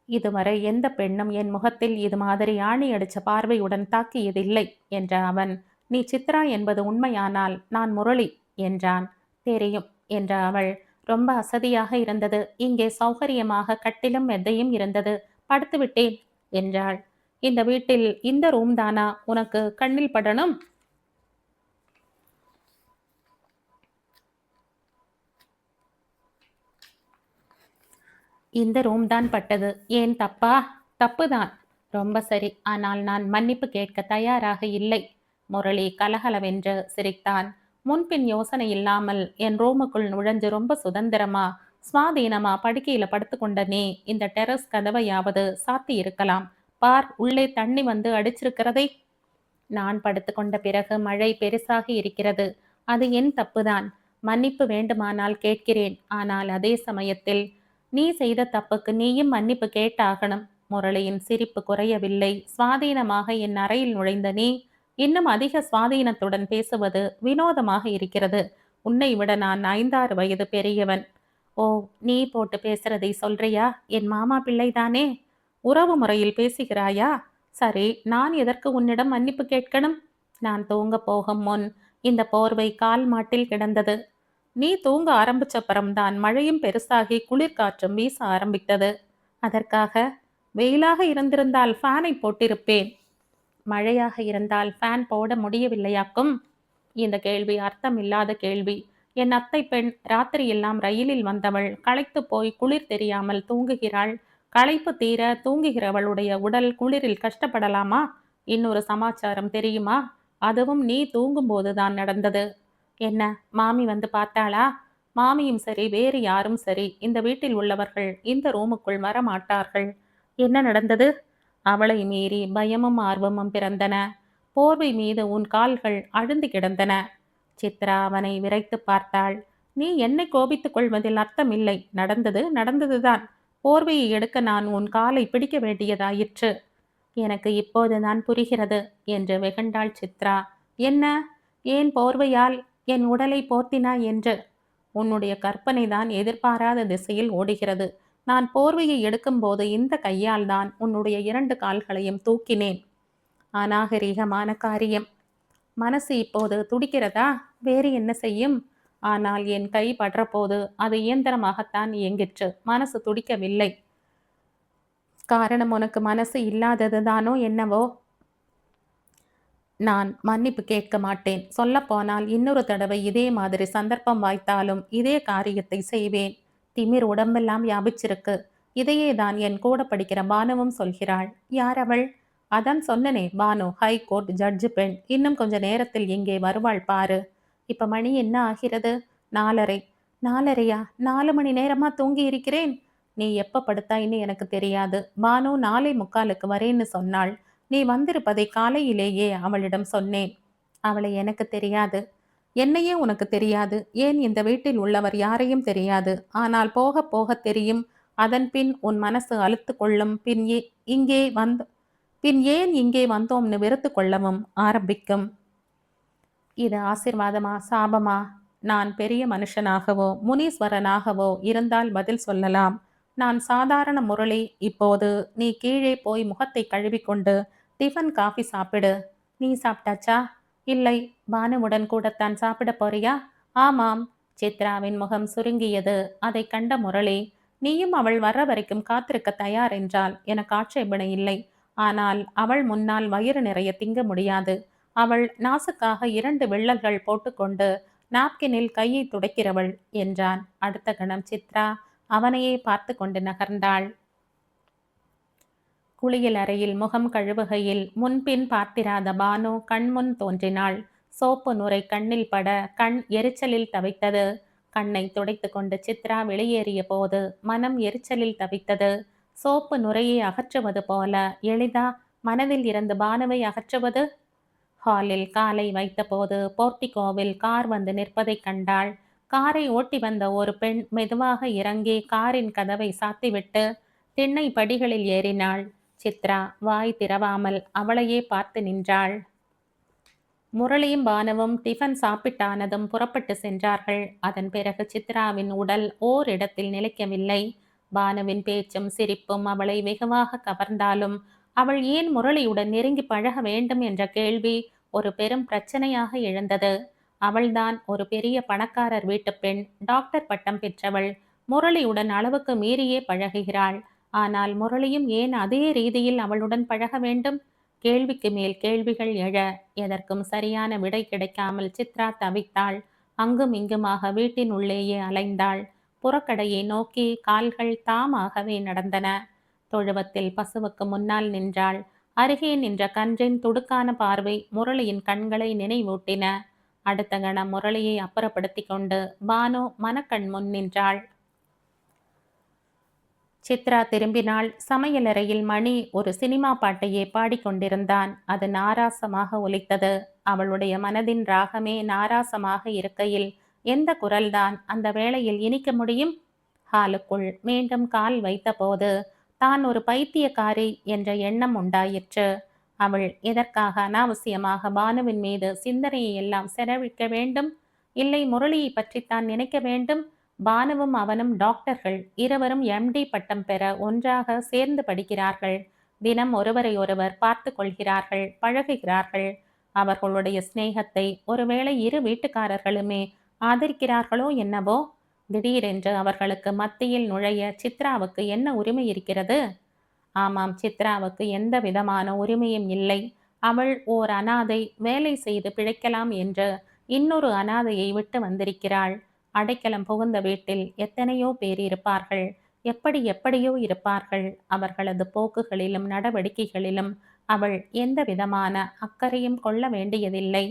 இதுவரை எந்த பெண்ணும் என் முகத்தில் இது மாதிரி ஆணி அடிச்ச பார்வையுடன் தாக்கியதில்லை என்ற அவன், நீ சித்ரா என்பது உண்மையானால் நான் முரளி என்றான். தெரியும் என்ற அவள், ரொம்ப அசதியாக இருந்தது. இங்கே சௌகரியமாக கட்டிலும் மெத்தையும் இருந்தது. படுத்து விட்டேன் என்றாள். இந்த வீட்டில் இந்த ரூம் தானா உனக்கு கண்ணில் படணும்? இந்த ரூம் தான் பட்டது. ஏன் தப்பா? தப்புதான். ரொம்ப சரி. ஆனால் நான் மன்னிப்பு கேட்க தயாராக இல்லை. முரளி கலகலவென்று சிரித்தான். முன்பின் யோசனை இல்லாமல் என் ரூமுக்குள் நுழைஞ்சு ரொம்ப சுதந்திரமா சுவாதீனமா படுக்கையில படுத்துக்கொண்ட நீ இந்த டெரஸ் கதவையாவது சாத்தி இருக்கலாம். பார், உள்ளே தண்ணி வந்து அடிச்சிருக்கிறதை. நான் படுத்துக்கொண்ட பிறகு மழை பெருசாகி இருக்கிறது. அது என் தப்புதான். மன்னிப்பு வேண்டுமானால் கேட்கிறேன். ஆனால் அதே சமயத்தில் நீ செய்த தப்புக்கு நீயும் மன்னிப்பு கேட்டாகணும். முரளியின் சிரிப்பு குறையவில்லை. சுவாதீனமாக என் அறையில் நுழைந்த நீ இன்னும் அதிக சுவாதீனத்துடன் பேசுவது வினோதமாக இருக்கிறது. உன்னை விட நான் 5-6 வயது பெரியவன். ஓ, நீ போட்டு பேசுறதை சொல்றியா? என் மாமா பிள்ளைதானே. உறவு முறையில் பேசுகிறாயா? சரி, நான் எதற்கு உன்னிடம் மன்னிப்பு கேட்கணும்? நான் தூங்க போகும் முன் இந்த போர்வை கால் மாட்டில் கிடந்தது. நீ தூங்க ஆரம்பிச்சப்புறம்தான் மழையும் பெருசாகி குளிர்காற்றும் வீச ஆரம்பித்தது. அதற்காக வெயிலாக இருந்திருந்தால் ஃபேனை போட்டிருப்பேன். மழையாக இருந்தால் ஃபேன் போட முடியவில்லையாக்கும்? இந்த கேள்வி அர்த்தம் இல்லாத கேள்வி. என் அத்தை பெண் ராத்திரியெல்லாம் ரயிலில் வந்தவள் களைத்து போய் குளிர் தெரியாமல் தூங்குகிறாள். களைப்பு தீர தூங்குகிறவளுடைய உடல் குளிரில் கஷ்டப்படலாமா? இன்னொரு சமாச்சாரம் தெரியுமா? அதுவும் நீ தூங்கும்போதுதான் நடந்தது. என்ன, மாமி வந்து பார்த்தாளா? மாமியும் சரி, வேறு யாரும் சரி, இந்த வீட்டில் உள்ளவர்கள் இந்த ரூமுக்குள் வரமாட்டார்கள். என்ன நடந்தது? அவளை மீறி பயமும் ஆர்வமும் பிறந்தன. போர்வை மீது உன் கால்கள் அழுந்து கிடந்தன. சித்ரா அவனை விரைத்து பார்த்தாள். நீ என்னை கோபித்துக் கொள்வதில் அர்த்தமில்லை. நடந்தது நடந்ததுதான். போர்வையை எடுக்க நான் உன் காலை பிடிக்க வேண்டியதாயிற்று. எனக்கு இப்போதுதான் புரிகிறது என்று வெகுண்டாள் சித்ரா. என்ன? ஏன் போர்வையால் என் உடலை போர்த்தினாய் என்று? உன்னுடைய கற்பனைதான் எதிர்பாராத திசையில் ஓடுகிறது. நான் போர்வையை எடுக்கும்போது இந்த கையால் தான் உன்னுடைய 2 கால்களையும் தூக்கினேன். அநாகரீகமான காரியம். மனசு இப்போது துடிக்கிறதா? வேறு என்ன செய்யும்? ஆனால் என் கை படுறபோது அது இயந்திரமாகத்தான் இயங்கிற்று. மனசு துடிக்கவில்லை. காரணம் உனக்கு மனசு இல்லாததுதானோ என்னவோ? நான் மன்னிப்பு கேட்க மாட்டேன். சொல்லப்போனால் இன்னொரு தடவை இதே மாதிரி சந்தர்ப்பம் வாய்த்தாலும் இதே காரியத்தை செய்வேன். திமிர் உடம்பெல்லாம் வியாபிச்சிருக்கு. இதையே தான் என் கூட படிக்கிற பானுவும் சொல்கிறாள். யார் அவள்? அதான் சொன்னனே, பானு, ஹைகோர்ட் ஜட்ஜு பெண். இன்னும் கொஞ்ச நேரத்தில் இங்கே வருவாள் பாரு. இப்ப மணி என்ன ஆகிறது? 4:30. 4:30யா? 4 மணி நேரமா தூங்கி இருக்கிறேன். நீ எப்ப படுத்தாயின்னு எனக்கு தெரியாது. பானு 4:45க்கு வரேன்னு சொன்னாள். நீ வந்திருப்பதை காலையிலேயே அவளிடம் சொன்னேன். அவளை எனக்கு தெரியாது. என்னையே உனக்கு தெரியாது. ஏன் இந்த வீட்டில் உள்ளவர் யாரையும் தெரியாது. ஆனால் போக போக தெரியும். அதன் பின் உன் மனசு அலுத்து கொள்ளும். பின் ஏன் இங்கே வந்தோம்னு வெறுத்து கொள்ளவும் ஆரம்பிக்கும். இது ஆசீர்வாதமா சாபமா? நான் பெரிய மனுஷனாகவோ முனீஸ்வரனாகவோ இருந்தால் பதில் சொல்லலாம். நான் சாதாரண முரளி. இப்போது நீ கீழே போய் முகத்தை கழுவிக்கொண்டு டிஃபன் காஃபி சாப்பிடு. நீ சாப்பிட்டாச்சா? இல்லை. பானுவுடன் கூடத்தான் சாப்பிடப் போறியா? ஆமாம். சித்ராவின் முகம் சுருங்கியது. அதைக் கண்ட முரளி, நீயும் அவள் வர்ற வரைக்கும் காத்திருக்க தயார் என்றால் எனக்கு ஆட்சேபனை இல்லை. ஆனால் அவள் முன்னால் வயிறு நிறைய திங்க முடியாது. அவள் நாசுக்காக 2 விள்ளல்கள் போட்டுக்கொண்டு நாப்கினில் கையை துடைக்கிறவள் என்றான். அடுத்த கணம் சித்ரா அவனையே பார்த்து கொண்டு நகர்ந்தாள். குளியல் அறையில் முகம் கழுவுகையில் முன்பின் பார்த்திராத பானு கண்முன் தோன்றினாள். சோப்பு நுரை கண்ணில் பட கண் எரிச்சலில் தவித்தது. கண்ணை துடைத்து கொண்டு சித்ரா வெளியேறிய போது மனம் எரிச்சலில் தவித்தது. சோப்பு நுரையை அகற்றுவது போல எளிதா மனதில் இருந்து பானுவை அகற்றுவது? ஹாலில் காலை வைத்தபோது போர்டிகோவில் கார் வந்து நிற்பதைக் கண்டாள். காரை ஓட்டி வந்த ஒரு பெண் மெதுவாக இறங்கி காரின் கதவை சாத்திவிட்டு திண்ணை படிகளில் ஏறினாள். சித்ரா வாய் திறவாமல் அவளையே பார்த்து நின்றாள். முரளியும் பானுவும் டிஃபன் சாப்பிட்டானதும் புறப்பட்டு சென்றார்கள். அதன் பிறகு சித்ராவின் உடல் ஓரிடத்தில் நிலைக்கவில்லை. பானுவின் பேச்சும் சிரிப்பும் அவளை வெகுவாக கவர்ந்தாலும் அவள் ஏன் முரளியுடன் நெருங்கி பழக வேண்டும் என்ற கேள்வி ஒரு பெரும் பிரச்சனையாக எழுந்தது. அவள்தான் ஒரு பெரிய பணக்காரர் வீட்டு பெண், டாக்டர் பட்டம் பெற்றவள். முரளியுடன் அளவுக்கு மீறியே பழகுகிறாள். ஆனால் முரளியும் ஏன் அதே ரீதியில் அவளுடன் பழக வேண்டும்? கேள்விக்கு மேல் கேள்விகள் எழ எதற்கும் சரியான விடை கிடைக்காமல் சித்ரா தவித்தாள். அங்கும் இங்குமாக வீட்டின் உள்ளேயே அலைந்தாள். புறக்கடையை நோக்கி கால்கள் தாமாகவே நடந்தன. தொழுவத்தில் பசுவுக்கு முன்னால் நின்றாள். அருகே நின்ற கன்றின் துடுக்கான பார்வை முரளியின் கண்களை நினைவூட்டின. அடுத்த கணம் முரளியை அப்புறப்படுத்தி கொண்டு பானு மனக்கண் முன் நின்றாள். சித்ரா திரும்பினாள். சமையலறையில் மணி ஒரு சினிமா பாட்டையே பாடிக்கொண்டிருந்தான். அது நாராசமாக ஒலித்தது. அவளுடைய மனதின் ராகமே நாராசமாக இருக்கையில் எந்த குரல்தான் அந்த வேளையில் இனிக்க முடியும்? ஹாலுக்குள் மீண்டும் கால் வைத்தபோது தான் ஒரு பைத்தியக்காரி என்ற எண்ணம் உண்டாயிற்று. அவள் எதற்காக அனாவசியமாக பானுவின் மீது சிந்தனையை எல்லாம் செலவிக்க வேண்டும்? இல்லை, முரளியை பற்றித்தான் நினைக்க வேண்டும். பானுவும் அவனும் டாக்டர்கள். இருவரும் MD பட்டம் பெற ஒன்றாக சேர்ந்து படிக்கிறார்கள். தினம் ஒருவரை ஒருவர் பார்த்து கொள்கிறார்கள், பழகுகிறார்கள். அவர்களுடைய சிநேகத்தை ஒருவேளை இரு வீட்டுக்காரர்களுமே ஆதரிக்கிறார்களோ என்னவோ? திடீரென்று அவர்களுக்கு மத்தியில் நுழைய சித்ராவுக்கு என்ன உரிமை இருக்கிறது? ஆமாம், சித்ராவுக்கு எந்த விதமான உரிமையும் இல்லை. அவள் ஓர் அனாதை, வேலை செய்து பிழைக்கலாம் என்று இன்னொரு அனாதையை விட்டு வந்திருக்கிறாள். அடைக்கலம் புகுந்த வீட்டில் எத்தனையோ பேர் இருப்பார்கள். எப்படியோ இருப்பார்கள். அவர்களது போக்குகளிலும் நடவடிக்கைகளிலும் அவள் எந்த விதமான அக்கறையும் கொள்ள வேண்டியதில்லை.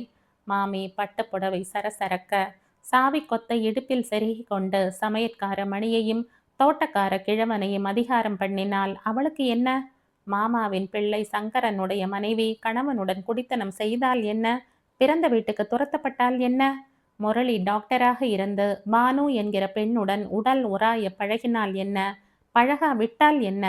மாமி பட்டுப்புடவை சரசரக்க, சாவி கொத்தை இடுப்பில் செருகி கொண்டு சமையற்கார மணியையும் தோட்டக்கார கிழவனையும் அதிகாரம் பண்ணினால் அவளுக்கு என்ன? மாமாவின் பிள்ளை சங்கரனுடைய மனைவி கணவனுடன் குடித்தனம் செய்தால் என்ன? பிறந்த வீட்டுக்கு துரத்தப்பட்டால் என்ன? முரளி டாக்டராக இருந்து பானு என்கிற பெண்ணுடன் உடல் உராய பழகினால் என்ன? பழகாவிட்டால் என்ன?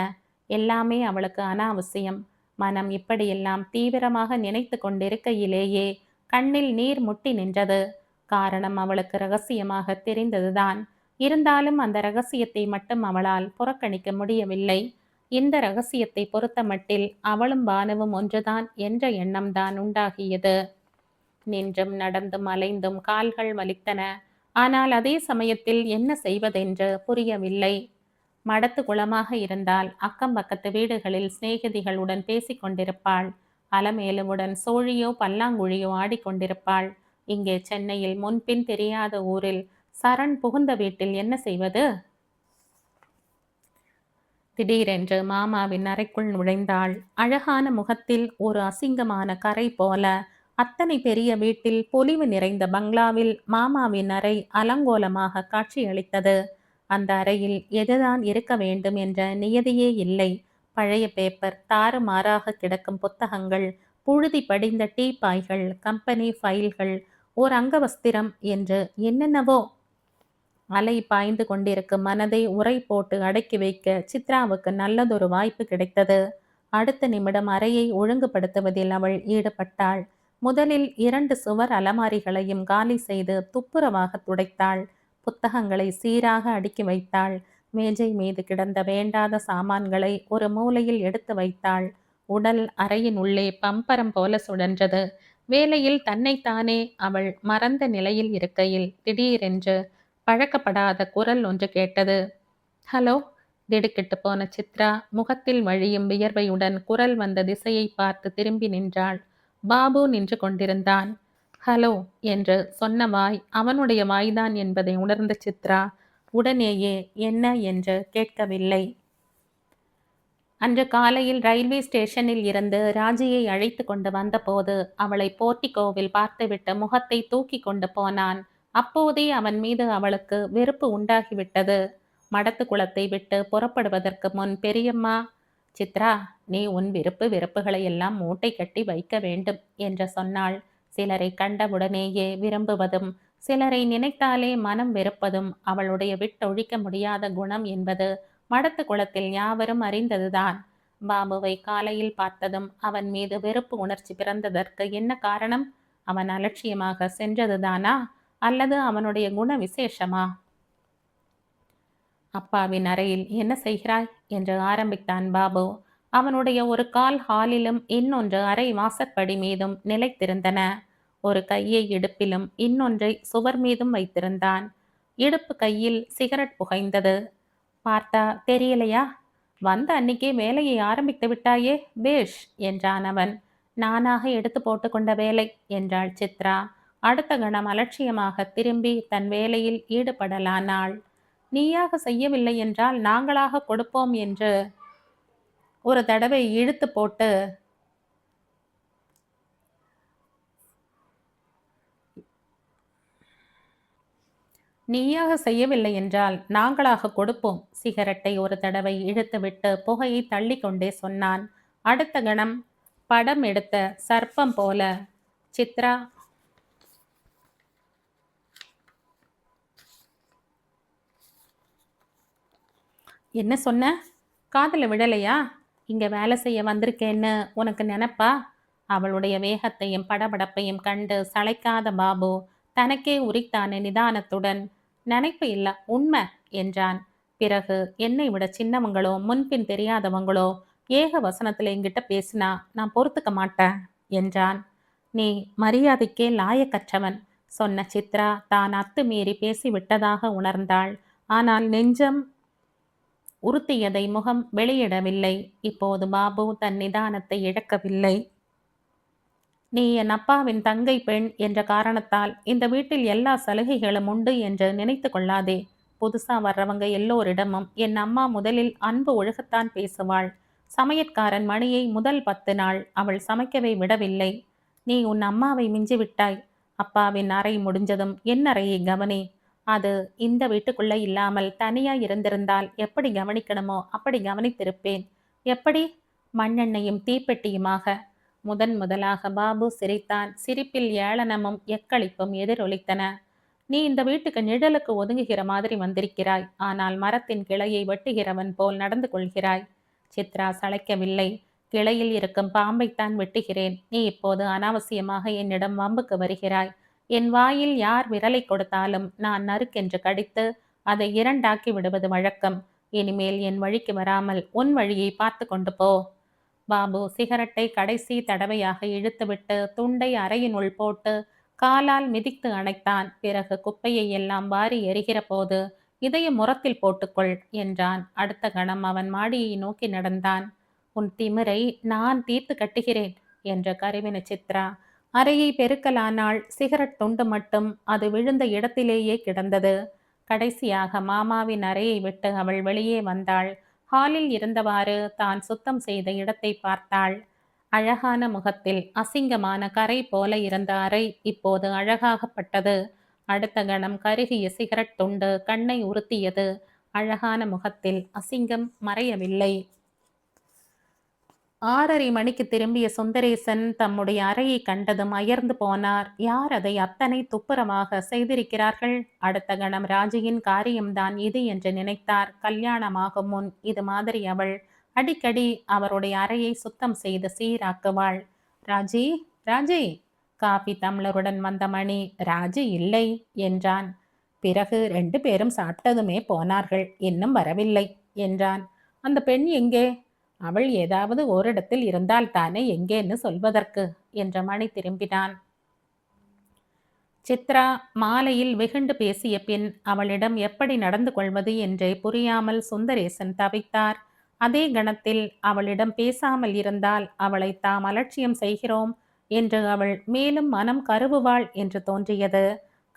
எல்லாமே அவளுக்கு அனாவசியம். மனம் இப்படியெல்லாம் தீவிரமாக நினைத்து கொண்டிருக்கையிலேயே கண்ணில் நீர் முட்டி நின்றது. காரணம் அவளுக்கு ரகசியமாக தெரிந்ததுதான். இருந்தாலும் அந்த ரகசியத்தை மட்டும் அவளால் புறக்கணிக்க முடியவில்லை. இந்த ரகசியத்தை பொறுத்தமட்டில் அவளும் பானுவும் ஒன்றுதான் என்ற எண்ணம்தான் உண்டாகியது. நின்றும் நடந்தும் அலைந்தும் கால்கள் வலித்தன. ஆனால் அதே சமயத்தில் என்ன செய்வதென்று புரியவில்லை. மடத்து குளமாக இருந்தால் அக்கம் பக்கத்து வீடுகளில் சிநேகிதிகளுடன் பேசிக்கொண்டிருப்பாள். அலமேலுவுடன் சோழியோ பல்லாங்குழியோ ஆடிக்கொண்டிருப்பாள். இங்கே சென்னையில் முன்பின் தெரியாத ஊரில் சரண் புகுந்த வீட்டில் என்ன செய்வது? திடீரென்று மாமாவின் அறைக்குள் நுழைந்தாள். அழகான முகத்தில் ஒரு அசிங்கமான கரை போல. அத்தனை பெரிய வீட்டில் பொலிவு நிறைந்த பங்களாவில் மாமாவின் அறை அலங்கோலமாக காட்சியளித்தது. அந்த அறையில் எதுதான் இருக்க வேண்டும் என்ற நியதியே இல்லை. பழைய பேப்பர், தாறுமாறாக கிடக்கும் புத்தகங்கள், புழுதி படிந்த டீப்பாய்கள், கம்பெனி ஃபைல்கள், ஓர் அங்கவஸ்திரம் என்று என்னென்னவோ. அலை பாய்ந்து கொண்டிருக்கும் மனதை உரை போட்டு அடக்கி வைக்க சித்ராவுக்கு நல்லதொரு வாய்ப்பு கிடைத்தது. அடுத்த நிமிடம் அறையை ஒழுங்குபடுத்துவதில் அவள் ஈடுபட்டாள். முதலில் 2 சுவர் அலமாரிகளையும் காலி செய்து துப்புரவாக துடைத்தாள். புத்தகங்களை சீராக அடுக்கி வைத்தாள். மேஜை மீது கிடந்த வேண்டாத சாமான்களை ஒரு மூலையில் எடுத்து வைத்தாள். உடல் அறையின் உள்ளே பம்பரம் போல சுழன்றது. வேலையில் தன்னைத்தானே அவள் மறந்த நிலையில் இருக்கையில் திடீரென்று பழக்கப்படாத குரல் ஒன்று கேட்டது. ஹலோ! திடுக்கிட்டு போன சித்ரா முகத்தில் வழியும் வியர்வையுடன் குரல் வந்த திசையை பார்த்து திரும்பி நின்றாள். பாபு நின்று கொண்டிருந்தான். ஹலோ என்று சொன்ன வாய் அவனுடைய வாய்தான் என்பதை உணர்ந்த சித்ரா உடனேயே என்ன என்று கேட்கவில்லை. அன்று காலையில் ரயில்வே ஸ்டேஷனில் இருந்து ராஜியை அழைத்து கொண்டு வந்தபோது அவளை போர்ட்டிகோவில் பார்த்துவிட்டு முகத்தை தூக்கி கொண்டு போனான். அப்போதே அவன் மீது அவளுக்கு வெறுப்பு உண்டாகிவிட்டது. மடத்து குளத்தை விட்டு புறப்படுவதற்கு முன் பெரியம்மா, சித்ரா, நீ உன் வெறுப்புகளை எல்லாம் மூட்டை கட்டி வைக்க வேண்டும் என்று சொன்னாள். சிலரை கண்டவுடனேயே விரும்புவதும் சிலரை நினைத்தாலே மனம் வெறுப்பதும் அவளுடைய விட்டொழிக்க முடியாத குணம் என்பது மடத்து குளத்தில் யாவரும் அறிந்ததுதான். பாபுவை காலையில் பார்த்ததும் அவன் மீது வெறுப்பு உணர்ச்சி பிறந்ததற்கு என்ன காரணம்? அவன் அலட்சியமாக சென்றதுதானா அல்லது அவனுடைய குண விசேஷமா? அப்பாவின் அறையில் என்ன செய்கிறாய் என்று ஆரம்பித்தான் பாபு. அவனுடைய ஒரு கால் ஹாலிலும் இன்னொன்று அறை வாசற்படி மீதும் நிலைத்திருந்தன. ஒரு கையை இடுப்பிலும் இன்னொன்றை சுவர் மீதும் வைத்திருந்தான். இடுப்பு கையில் சிகரெட் புகைந்தது. பார்த்தா தெரியலையா? வந்த அன்னிக்கே வேலையை ஆரம்பித்து விட்டாயே, பேஷ் என்றான் அவன். நானாக எடுத்து போட்டுக்கொண்ட வேலை என்றாள் சித்ரா. அடுத்த கணம் அலட்சியமாக திரும்பி தன் வேலையில் ஈடுபடலானாள். நீயாக செய்யவில்லை என்றால் நாங்களாக கொடுப்போம் என்று ஒரு தடவை இழுத்து போட்டு நீயாக செய்யவில்லை என்றால் நாங்களாக கொடுப்போம். சிகரெட்டை ஒரு தடவை இழுத்துவிட்டு புகையை தள்ளி கொண்டே சொன்னான். அடுத்த கணம் படம் எடுத்த சர்ப்பம் போல சித்ரா என்ன சொன்ன? காதல விடலையா? இங்க வேலை செய்ய வந்திருக்கேன்னு உனக்கு நினைப்பா? அவளுடைய வேகத்தையும் படபடப்பையும் கண்டு சளைக்காத பாபு தனக்கே உரித்தான நிதானத்துடன், நினைப்பு இல்ல, உண்மை என்றான். பிறகு என்னை விட சின்னவங்களோ முன்பின் தெரியாதவங்களோ ஏக வசனத்துல என்கிட்ட பேசினா நான் பொறுத்துக்க மாட்டேன் என்றான். நீ மரியாதைக்கே லாயக்கற்றவன் சொன்ன சித்ரா தான் அத்துமீறி பேசிவிட்டதாக உணர்ந்தாள். ஆனால் நெஞ்சம் உறுத்தியதை முகம் வெளியிடவில்லை. இப்போது பாபு தன் நிதானத்தை இழக்கவில்லை. நீ என் அப்பாவின் தங்கை பெண் என்ற காரணத்தால் இந்த வீட்டில் எல்லா சலுகைகளும் உண்டு என்று நினைத்து கொள்ளாதே. புதுசா வர்றவங்க எல்லோரிடமும் என் அம்மா முதலில் அன்பு ஒழுகத்தான் பேசுவாள். சமையற்காரன் மணியை முதல் 10 நாள் அவள் சமைக்கவே விடவில்லை. நீ உன் அம்மாவை மிஞ்சிவிட்டாய். அப்பாவின் அறை முடிஞ்சதும் என் அறையை கவனி. அது இந்த வீட்டுக்குள்ள இல்லாமல் தனியா இருந்திருந்தால் எப்படி கவனிக்கணுமோ அப்படி கவனித்திருப்பேன். எப்படி? மண்ணெண்ணையும் தீப்பெட்டியுமாக. முதலாக பாபு சிரித்தான். சிரிப்பில் ஏளனமும் எக்களிப்பும் எதிரொலித்தன. நீ இந்த வீட்டுக்கு நிழலுக்கு ஒதுங்குகிற மாதிரி வந்திருக்கிறாய். ஆனால் மரத்தின் கிளையை வெட்டுகிறவன் போல் நடந்து கொள்கிறாய். சித்ரா சளைக்கவில்லை. கிளையில் இருக்கும் பாம்பைத்தான் வெட்டுகிறேன். நீ இப்போது அனாவசியமாக என்னிடம் வம்புக்கு வருகிறாய். என் வாயில் யார் விரலை கொடுத்தாலும் நான் நறுக்கென்று கடித்து அதை 2ஆக்கி விடுவது வழக்கம். இனிமேல் என் வழிக்கு வராமல் உன் வழியை பார்த்து கொண்டு போ. பாபு சிகரெட்டை கடைசி தடவையாக இழுத்துவிட்டு துண்டை அறையினுள் போட்டு காலால் மிதித்து அணைத்தான். பிறகு குப்பையை எல்லாம் வாரி எரிகிற போது இதைய முரத்தில் போட்டுக்கொள் என்றான். அடுத்த கணம் அவன் மாடியை நோக்கி நடந்தான். உன் திமிரை நான் தீர்த்து கட்டுகிறேன் என்ற கருவின சித்ரா அறையை பெருக்கலானாள். சிகரெட் துண்டு மட்டும் அது விழுந்த இடத்திலேயே கிடந்தது. கடைசியாக மாமாவின் அறையை விட்டு அவள் வெளியே வந்தாள். ஹாலில் இருந்தவாறு தான் சுத்தம் செய்த இடத்தை பார்த்தாள். அழகான முகத்தில் அசிங்கமான கரை போல இருந்த அறை இப்போது அழகாகப்பட்டது. அடுத்த கணம் கருகிய சிகரெட் துண்டு கண்ணை உறுத்தியது. அழகான முகத்தில் அசிங்கம் மறையவில்லை. 6:30 மணிக்கு திரும்பிய சுந்தரேசன் தம்முடைய அறையை கண்டதும் அயர்ந்து போனார். யார் அதை அத்தனை துப்புரமாக செய்திருக்கிறார்கள்? அடுத்த கணம் ராஜியின் காரியம்தான் இது என்று நினைத்தார். கல்யாணமாகும் முன் இது மாதிரி அவள் அடிக்கடி அவருடைய அறையை சுத்தம் செய்து சீராக்குவாள். ராஜி, ராஜி! காபி தம்ளருடன் வந்த மணி ராஜி இல்லை என்றான். பிறகு 2 பேரும் சாப்பிட்டதுமே போனார்கள், இன்னும் வரவில்லை என்றான். அந்த பெண் எங்கே? அவள் ஏதாவது ஓரிடத்தில் இருந்தால் தானே எங்கேன்னு சொல்வதற்கு என்ற மணி திரும்பினான். சித்ரா மாலையில் வெகுண்டு பேசிய பின் அவளிடம் எப்படி நடந்து கொள்வது என்றே புரியாமல் சுந்தரேசன் தவித்தார். அதே கணத்தில் அவளிடம் பேசாமல் இருந்தால் அவளை தாம் அலட்சியம் செய்கிறோம் என்று அவள் மேலும் மனம் கருவுவாள் என்று தோன்றியது.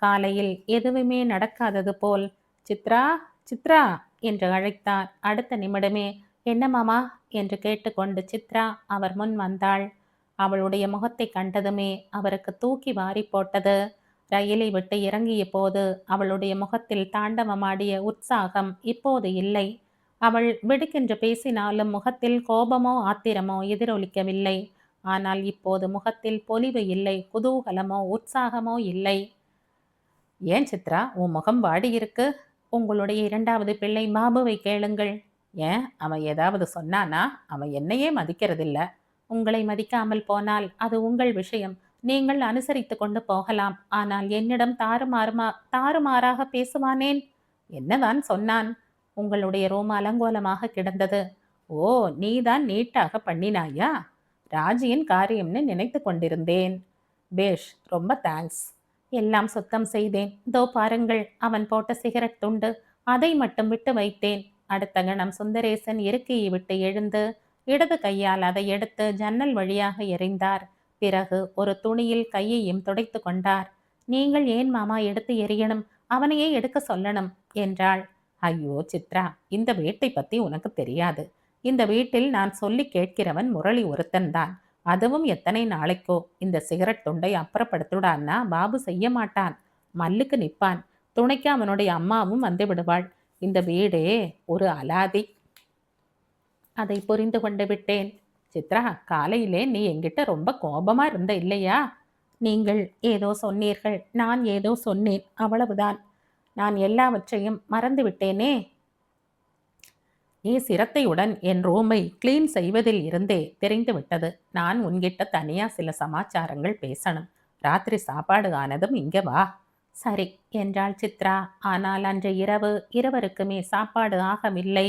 காலையில் எதுவுமே நடக்காதது போல் சித்ரா சித்ரா என்று அழைத்தார். அடுத்த நிமிடமே என்ன மாமா என்று கேட்டுக்கொண்டு சித்ரா அவர் முன் வந்தாள். அவளுடைய முகத்தை கண்டதுமே அவருக்கு தூக்கி வாரி போட்டது. ரயிலை விட்டு இறங்கிய போது அவளுடைய முகத்தில் தாண்டவமாடிய உற்சாகம் இப்போது இல்லை. அவள் வெடுக்கென்று பேசினாலும் முகத்தில் கோபமோ ஆத்திரமோ எதிரொலிக்கவில்லை. ஆனால் இப்போது முகத்தில் பொலிவு இல்லை, குதூகலமோ உற்சாகமோ இல்லை. ஏன் சித்ரா, உன் முகம் வாடியிருக்கு? உங்களுடைய இரண்டாவது பிள்ளை பாபுவை கேளுங்கள். ஏன், அவன் ஏதாவது சொன்னானா? அவன் என்னையே மதிக்கிறதில்ல. உங்களை மதிக்காமல் போனால் அது உங்கள் விஷயம். நீங்கள் அனுசரித்து கொண்டு போகலாம். ஆனால் என்னிடம் தாறுமாறாக பேசுவானேன்? என்னதான் சொன்னான்? உங்களுடைய ரூம் அலங்கோலமாக கிடந்தது. ஓ, நீதான் நீட்டாக பண்ணினாயா? ராஜியின் காரியம்னு நினைத்து கொண்டிருந்தேன். பேஷ், ரொம்ப தேங்க்ஸ். எல்லாம் சுத்தம் செய்தேன். தோ பாருங்கள், அவன் போட்ட சிகரெட் துண்டு. அதை மட்டும் விட்டு வைத்தேன். அடுத்த கணம் சுந்தரேசன் இருக்கையை விட்டு எழுந்து இடது கையால் அதை எடுத்து ஜன்னல் வழியாக எறிந்தார். பிறகு ஒரு துணியில் கையையும் துடைத்து கொண்டார். நீங்கள் ஏன் மாமா எடுத்து எறியணும்? அவனையே எடுக்க சொல்லணும் என்றாள். ஐயோ சித்ரா, இந்த வீட்டை பத்தி உனக்கு தெரியாது. இந்த வீட்டில் நான் சொல்லி கேட்கிறவன் முரளி ஒருத்தன்தான். அதுவும் எத்தனை நாளைக்கோ. இந்த சிகரெட் துண்டை அப்புறப்படுத்துடான்னா பாபு செய்ய மாட்டான். மல்லுக்கு நிற்பான். துணைக்கு அவனுடைய அம்மாவும் வந்து விடுவாள். இந்த வீடே ஒரு அலாதி. அதை புரிந்து கொண்டு விட்டேன். சித்ரா, காலையிலே நீ என்கிட்ட ரொம்ப கோபமா இருந்த இல்லையா? நீங்கள் ஏதோ சொன்னீர்கள், நான் ஏதோ சொன்னேன், அவ்வளவுதான். நான் எல்லாவற்றையும் மறந்து விட்டேனே. நீ சிரத்தையுடன் என் ரூமை கிளீன் செய்வதில் இருந்தே தெரிந்து விட்டது. நான் உன்கிட்ட தனியா சில சமாச்சாரங்கள் பேசணும். ராத்திரி சாப்பாடு ஆனதும் இங்கே வா. சரி என்றாள் சித்ரா. ஆனால் அன்று இரவு இருவருக்குமே சாப்பாடு ஆகவில்லை.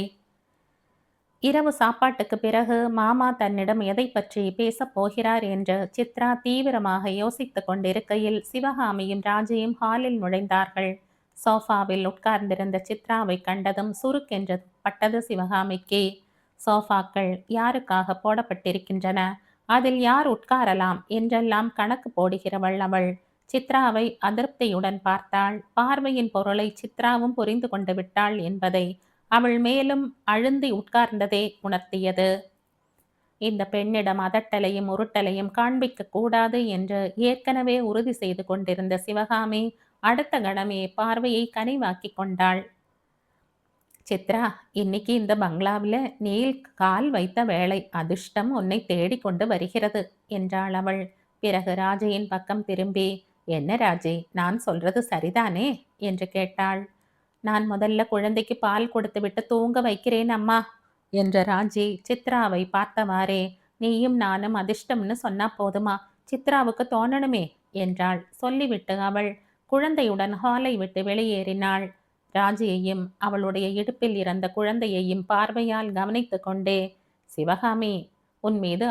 இரவு சாப்பாட்டுக்கு பிறகு மாமா தன்னிடம் எதை பற்றி பேசப் போகிறார் என்று சித்ரா தீவிரமாக யோசித்துக் கொண்டிருக்கையில் சிவகாமியும் ராஜியும் ஹாலில் நுழைந்தார்கள். சோஃபாவில் உட்கார்ந்திருந்த சித்ராவை கண்டதும் சுருக்கென்று பட்டது சிவகாமிக்கு. சோஃபாக்கள் யாருக்காக போடப்பட்டிருக்கின்றன, அதில் யார் உட்காரலாம் என்றெல்லாம் கணக்கு போடுகிறவள் அவள். சித்ராவை அதிருப்தியுடன் பார்த்தாள். பார்வையின் பொருளை சித்ராவும் புரிந்து கொண்டு விட்டாள் என்பதை அவள் மேலும் அழுந்தி உட்கார்ந்ததே உணர்த்தியது. இந்த பெண்ணிடம் அதட்டலையும் உருட்டலையும் காண்பிக்க கூடாது என்று ஏற்கனவே உறுதி செய்து கொண்டிருந்த சிவகாமி அடுத்த கணமே பார்வையை கனிவாக்கி கொண்டாள். சித்ரா, இன்னைக்கு இந்த பங்களாவில் நீ கால் வைத்த வேளை அதிர்ஷ்டம் உன்னை தேடிக்கொண்டு வருகிறது என்றாள் அவள். பிறகு ராஜையின் பக்கம் திரும்பி, என்ன ராஜே, நான் சொல்றது சரிதானே என்று கேட்டாள். நான் முதல்ல குழந்தைக்கு பால் கொடுத்துவிட்டு தூங்க வைக்கிறேன் அம்மா என்ற ராஜி சித்ராவை பார்த்தவாறே, நீயும் நானும் அதிர்ஷ்டம்னு சொன்னா போதுமா? சித்ராவுக்கு தோணணுமே என்றாள். சொல்லிவிட்டு அவள் குழந்தையுடன் ஹாலை விட்டு வெளியேறினாள். ராஜியையும் அவளுடைய இடுப்பில் இருந்த குழந்தையையும் பார்வையால் கவனித்து கொண்டே, சிவகாமி, உன் மீது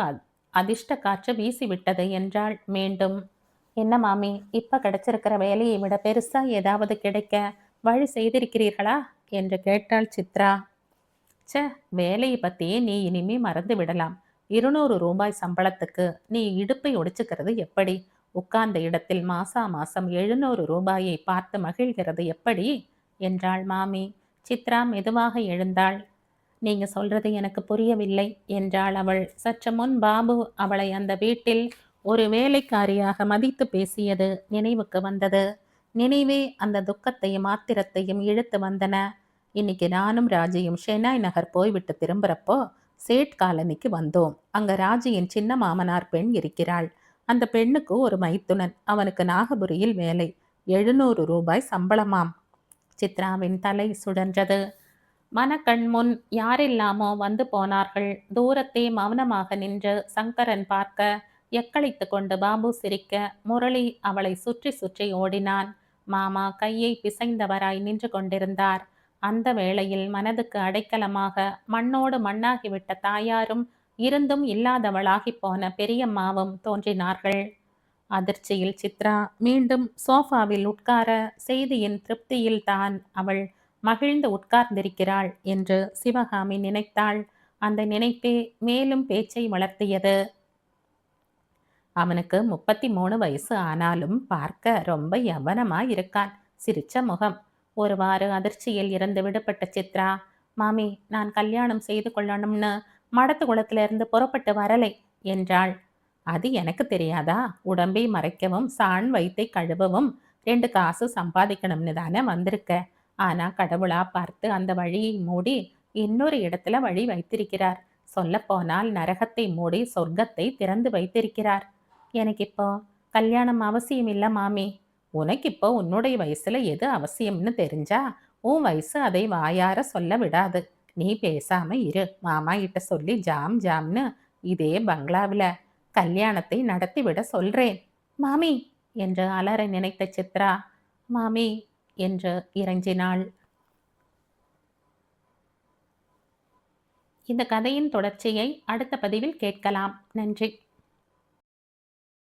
அதிர்ஷ்ட காற்று வீசிவிட்டது என்றாள் மீண்டும். என்ன மாமி, இப்ப கிடைச்சிருக்கிற வேலையை விட பெருசா ஏதாவது கிடைக்க வழி செய்திருக்கிறீர்களா என்று கேட்டாள் சித்ரா. வேலையை பற்றியே நீ இனிமே மறந்து விடலாம். 200 ரூபாய் சம்பளத்துக்கு நீ இடுப்பை ஒடிச்சுக்கிறது எப்படி? உட்கார்ந்த இடத்தில் மாசம் 700 ரூபாயை பார்த்து மகிழ்கிறது எப்படி என்றாள் மாமி. சித்ரா மெதுவாக எழுந்தாள். நீங்க சொல்றது எனக்கு புரியவில்லை என்றாள் அவள். சற்று முன் பாபு அவளை அந்த வீட்டில் ஒரு வேலைக்காரியாக மதித்து பேசியது நினைவுக்கு வந்தது. நினைவே அந்த துக்கத்தையும் ஆத்திரத்தையும் இழுத்து வந்தன. இன்னைக்கு நானும் ராஜியும் ஷெனாய் நகர் போய்விட்டு திரும்புறப்போ சேட் காலனிக்கு வந்தோம். அங்க ராஜியின் சின்ன மாமனார் பெண் இருக்கிறாள். அந்த பெண்ணுக்கு ஒரு மைத்துனன். அவனுக்கு நாகபுரியில் வேலை. 700 ரூபாய் சம்பளமாம். சித்ராவின் தலை சுழன்றது. மனக்கண் முன் யாரெல்லாமோ வந்து போனார்கள். தூரத்தே மௌனமாக நின்று சங்கரன் பார்க்க, எக்களித்து கொண்டு பாபு சிரிக்க, முரளி அவளை சுற்றி சுற்றி ஓடினான். மாமா கையை பிசைந்தவராய் நின்று கொண்டிருந்தார். அந்த வேளையில் மனதுக்கு அடைக்கலமாக மண்ணோடு மண்ணாகிவிட்ட தாயாரும் இருந்தும் இல்லாதவளாகிப் போன பெரியம்மாவும் தோன்றினார்கள். அதிர்ச்சியில் சித்ரா மீண்டும் சோஃபாவில் உட்கார செய்தியின் திருப்தியில் தான் அவள் மகிழ்ந்து உட்கார்ந்திருக்கிறாள் என்று சிவகாமி நினைத்தாள். அந்த நினைப்பே மேலும் பேச்சை வளர்த்தியது. அவனுக்கு 33 வயசு ஆனாலும் பார்க்க ரொம்ப யவனமாயிருக்கான். சிரிச்ச முகம். ஒருவாறு அதிர்ச்சியில் இருந்து விடுபட்ட சித்ரா, மாமி, நான் கல்யாணம் செய்து கொள்ளணும்னு மடத்து குளத்திலிருந்து புறப்பட்டு வரலை என்றாள். அது எனக்கு தெரியாதா? உடம்பை மறைக்கவும் சாண் வைத்தை கழுவவும் 2 காசு சம்பாதிக்கணும்னு தானே வந்திருக்க. ஆனா கடவுளா பார்த்து அந்த வழியை மூடி இன்னொரு இடத்துல வழி வைத்திருக்கிறார். சொல்லப்போனால் நரகத்தை மூடி சொர்க்கத்தை திறந்து வைத்திருக்கிறார். எனக்கு இப்போ கல்யாணம் அவசியம் இல்லை மாமி. உனக்கு இப்போ உன்னுடைய வயசுல எது அவசியம்னு தெரிஞ்சா உன் வயசு அதை வாயார சொல்ல விடாது. நீ பேசாம இரு. மாமா கிட்ட சொல்லி ஜாம் ஜாம்னு இதே பங்களாவில் கல்யாணத்தை நடத்திவிட சொல்றேன். மாமி என்று அலற நினைத்த சித்ரா, மாமி என்று இறைஞ்சினாள். இந்த கதையின் தொடர்ச்சியை அடுத்த பதிவில் கேட்கலாம். நன்றி.